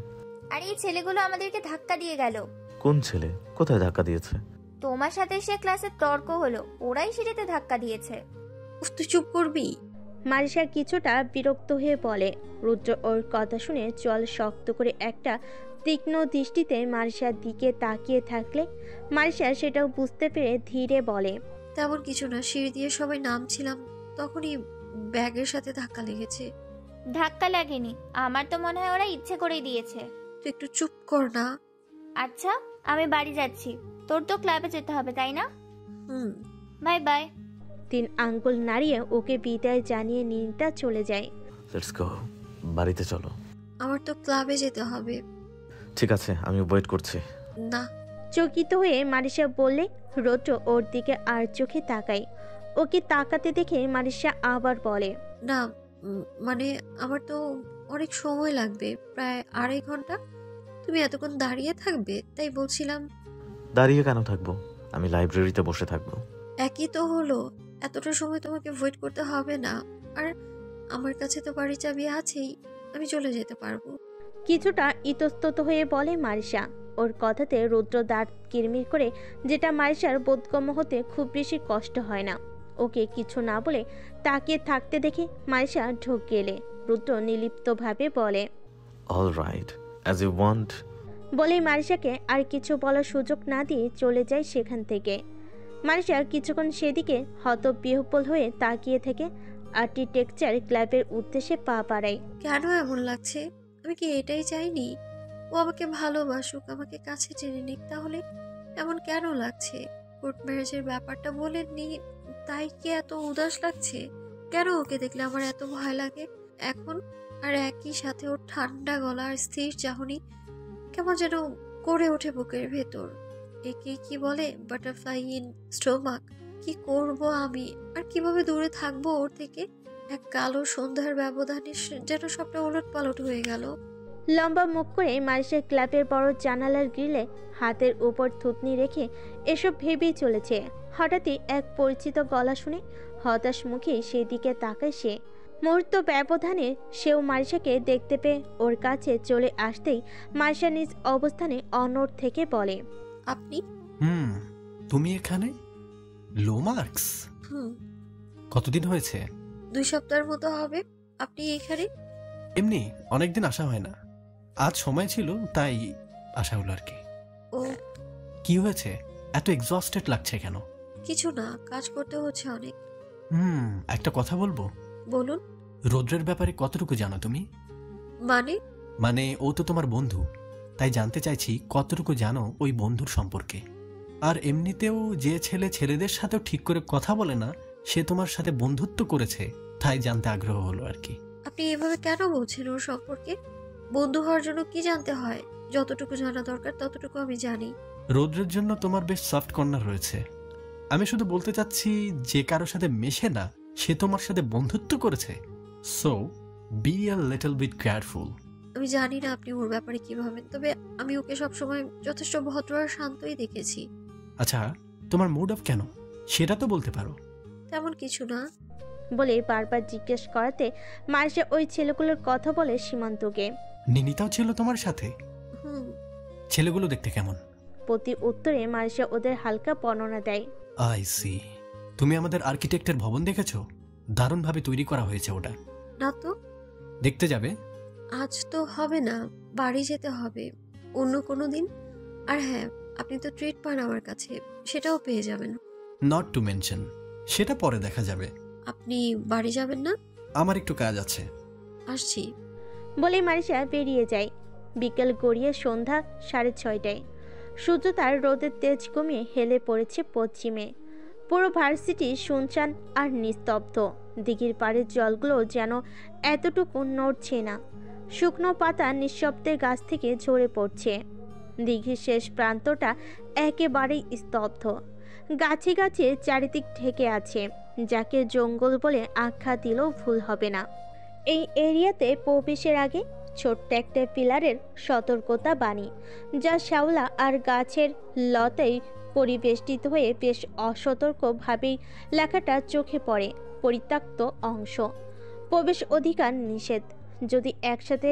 আর এই ছেলেগুলো আমাদেরকে ধাক্কা দিয়ে গেল। কোন ছেলে? কোথায় ধাক্কা দিয়েছে? তোমার সাথে সে ক্লাসে তর্ক হলো, ওরাই সিঁড়িতে ধাক্কা দিয়েছে। তুই চুপ করবি? মারিশা কিছুটা বিরক্ত হয়ে বলে। রুদ্র ওর কথা শুনে চল শক্ত করে একটা তীক্ষ্ণ দৃষ্টিতে মারিশার দিকে তাকিয়ে থাকলে মারিশা সেটাও বুঝতে পেরে ধীরে বলে, তেমন কিছু না, সিঁড়ি দিয়ে সবাই নামছিলাম তখনই ব্যাগের সাথে ধাক্কা লেগেছে। ধাক্কা লাগেনি, আমার তো মনে হয় ওরা ইচ্ছে করেই দিয়েছে। তুই একটু চুপ কর না। আচ্ছা, আমি বাড়ি যাচ্ছি, তোর তো ক্লাবে যেতে হবে তাই না? Bye bye. 3 আঙ্গুল নাড়িয়ে ওকে বিদায় জানিয়ে নিনিতা চলে যায়। লেটস গো, বাড়িতে চলো। আমার তো ক্লাবে যেতে হবে। ঠিক আছে, আমি ওয়েট করছি। না। চকিত হয়ে মারিশা বললে। রৌদ্র ওর দিকে আর চোখে তাকায়। ওকে তাকাতে দেখে মারিশা আবার বলে, না মানে আমার তো অনেক সময় লাগবে, প্রায় 2.5 ঘন্টা। তুমি এতক্ষণ দাঁড়িয়ে থাকবে তাই বলছিলাম। দাঁড়িয়ে কেন থাকবো? আমি লাইব্রেরিতে বসে থাকবো। একই তো হলো, এতটা সময় তোমাকে ওয়েট করতে হবে না। আর আমার কাছে তো বাড়ি চাবি আছেই, আমি চলে যেতে পারবো। কিছুটা ইতস্তত হয়ে বলে মারিশা। ওর কথাতে রৌদ্র দাঁত কিরমির করে, যেটা মারিশার বোধগম্য হতে খুব বেশি কষ্ট হয় না। ওকে কিছু না বলে তাকিয়ে থাকতে দেখে মারিশা ঢোক গেলে রুদ্র নিলিপ্তভাবে বলে, all right, as you want. বলেই মারিশাকে আর কিছু বলার সুযোগ না দিয়ে চলে যায় সেখান থেকে। মারিশা কিছুক্ষণ সেদিকে হতবিহ্বল হয়ে তাকিয়ে থেকে আর্কিটেকচার ক্লাবের উদ্দেশ্যে পা বাড়ায়। কেন এমন লাগছে? আমি কি এটাই চাইনি? ও আমাকে ভালোবাসুক, আমাকে কাছে টেনে নিক, তাহলে এমন কেন লাগছে? কোর্ট ম্যারেজের ব্যাপারটা বলেননি, তাই কি এত উদাস লাগছে? কেন ওকে দেখলে আমার এত ভয় লাগে এখন? আর একই সাথে ওর ঠান্ডা গলা আর স্থির চাহনি কেমন যেন করে ওঠে বুকের ভেতর। একে কি বলে বাটারফ্লাই ইন স্টোমাক। কি করব আমি, আর কিভাবে দূরে থাকবো ওর থেকে? এক কালো সন্ধ্যার ব্যবধানে যেন সবটা ওলট পালট হয়ে গেল। লম্বা মুখ করে মারিশা ক্লাবের বড় জানালার গ্রিলে হাতের উপর থুতনি রেখে এসব ভেবেই চলেছে। হঠাৎই এক পরিচিত গলা শুনে হতাশ মুখে সেদিকে তাকায় সে। মুহূর্ত ব্যবধানে সেও মারিশাকে দেখতে পেয়ে ওর কাছে চলে আসতেই মারিশা নিজ অবস্থানে অনড় থেকে বলে, আপনি? তুমি এখানে? লো মার্কস? কতদিন হয়েছে? 2 সপ্তাহের মতো হবে। আপনি এখানে? এমনি অনেকদিন আসা হয় না, আজ সময় ছিল তাই আসা হলো আর কি। ও, কি হয়েছে? এত এক্সস্টেড লাগছে কেন? কিছু না, কাজ করতে হচ্ছে অনেক। একটা কথা বলবো? বলুন। রৌদ্রের ব্যাপারে কতটুকু জানো তুমি? মানে ও তো তোমার বন্ধু, তাই জানতে চাইছি কতটুকু জানো ওই বন্ধুর সম্পর্কে। আর এমনিতেও যে ছেলে ছেলেদের সাথেও ঠিক করে কথা বলে না, সে তোমার সাথে বন্ধুত্ব করেছে, তাই জানতে আগ্রহ হলো আর কি। আপনি এভাবে কেন বলছেন ওর সম্পর্কে? বন্ধু হওয়ার জন্য কি জানতে হয়? যতটুকু জানা দরকার ততটুকু আমি জানি। রৌদ্রের জন্য তোমার বেশ সফট কর্নার রয়েছে। আমি শুধু বলতে চাচ্ছি, যে কারোর সাথে মেশে না সে তোমার সাথে বন্ধুত্ব করেছে, so be a little bit careful. আমি জানি না আপনি ওর ব্যাপারে কি ভাবেন, তবে আমি ওকে সবসময় যথেষ্ট ভদ্র আর শান্তই দেখেছি। আচ্ছা, তোমার মুড অফ কেন সেটা তো বলতে পারো। তেমন কিছু না বলে বারবার জিজ্ঞেস করাতে মারিশা ওই ছেলেগুলোর কথা বলে সীমান্তকে। নিনিতাও ছিল তোমার সাথে? ছেলেগুলো দেখতে কেমন? প্রতি উত্তরে মারিশা ওদের হালকা বর্ণনা দেয়। I see. তুমি আমাদের আর্কিটেক্টের ভবন দেখেছো? দারুণভাবে তৈরি করা হয়েছে ওটা। না তো। দেখতে যাবে? আজ তো হবে না, বাড়ি যেতে হবে অন্য কোনো দিন। আর হ্যাঁ, আপনি তো ট্রিট পান আমার কাছে, সেটাও পেয়ে যাবেন। নট টু মেনশন, সেটা পরে দেখা যাবে। আপনি বাড়ি যাবেন না? আমার একটু কাজ আছে, আসছি বলে মারিশা বেরিয়ে যায়। বিকেল গড়িয়ে সন্ধ্যা 6:30টায় সূর্য তার রোদের তেজ কমিয়ে হেলে পড়েছে পশ্চিমে। পুরো ভার্সিটি শুনশান আর নিস্তব্ধ। দিঘির পাড়ের জলগুলো যেন এতটুকু নড়ছে না। শুকনো পাতা নিঃশব্দে গাছ থেকে ঝরে পড়ছে। দিঘির শেষ প্রান্তটা একেবারেই স্তব্ধ। গাছে গাছে চারিদিক ঢেকে আছে, যাকে জঙ্গল বলে আখ্যা দিলেও ভুল হবে না। এই এরিয়াতে প্রবেশের আগে ছোট্ট একটা পিলারের সতর্কতা বাণী, যা শ্যাওলা আর গাছের লতায় পরিবেষ্টিত হয়ে বেশ অসতর্কভাবেই লেখাটা চোখে পড়ে। পরিত্যক্ত অংশ, প্রবেশ অধিকার নিষেধ। যদি একসাথে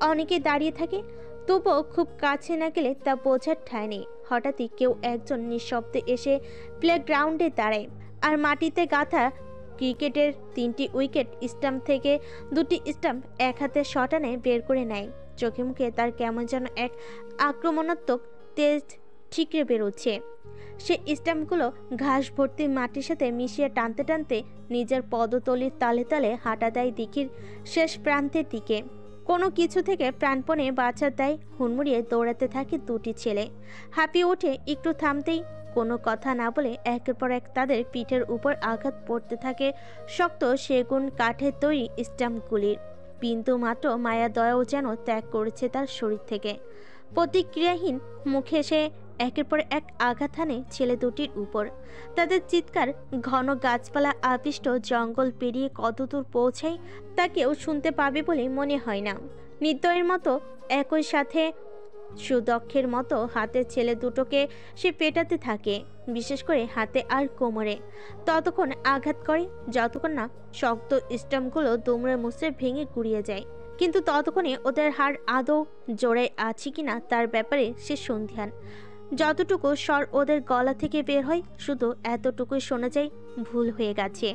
অনেকে দাঁড়িয়ে থাকে তবুও খুব কাছে না গেলে তা বোঝার ঠাঁই নেই। হঠাৎই কেউ একজন নিঃশব্দে এসে প্লেগ্রাউন্ডে দাঁড়ায় আর মাটিতে গাঁথা ক্রিকেটের 3টি উইকেট স্টাম্প থেকে 2টি স্টাম্প এক হাতে শটানে বের করে নেয়। চোখে মুখে তার কেমন যেন এক আক্রমণাত্মক তেজ ঠিকরে বেরোচ্ছে। সে স্টাম্পগুলো ঘাস ভর্তি মাটির সাথে মিশিয়ে টানতে টানতে নিজের পদতলির তালে তালে হাঁটা দেয় দিঘির শেষ প্রান্তের দিকে। কোনো কিছু থেকে প্রাণপণে বাঁচার দেয় হুড়মুড়িয়ে দৌড়াতে থাকে 2টি ছেলে। হাঁপিয়ে উঠে একটু থামতেই কোনো কথা না বলে একের পর এক তাদের পিঠের উপর আঘাত পড়তে থাকে শক্ত সেগুন কাঠের তৈরি স্টাম্পগুলির। বিন্দু মাত্র মায়া দয়াও যেন ত্যাগ করেছে তার শরীর থেকে। প্রতিক্রিয়াহীন মুখে সে একের পর এক আঘাত হানে ছেলে দুটির উপর। তাদের চিৎকার ঘন গাছপালা আবিষ্ট জঙ্গল পেরিয়ে কতদূর পৌঁছায় তা কেউ শুনতে পাবে বলে মনে হয় না। নির্দয়ের মতো একই সাথে সুদক্ষের মতো হাতের ছেলে দুটোকে সে পেটাতে থাকে, বিশেষ করে হাতে আর কোমরে। ততক্ষণ আঘাত করে যতক্ষণ না শক্ত স্টাম্পগুলো দুমড়ে মুচড়ে ভেঙে গুড়িয়ে যায়। কিন্তু ততক্ষণে ওদের হাড় আদৌ জোড়ায় আছে কিনা তার ব্যাপারে সে সন্ধিহান। যতটুকু স্বর ওদের গলা থেকে বের হয় শুধু এতটুকুই শোনা যায়, ভুল হয়ে গেছে।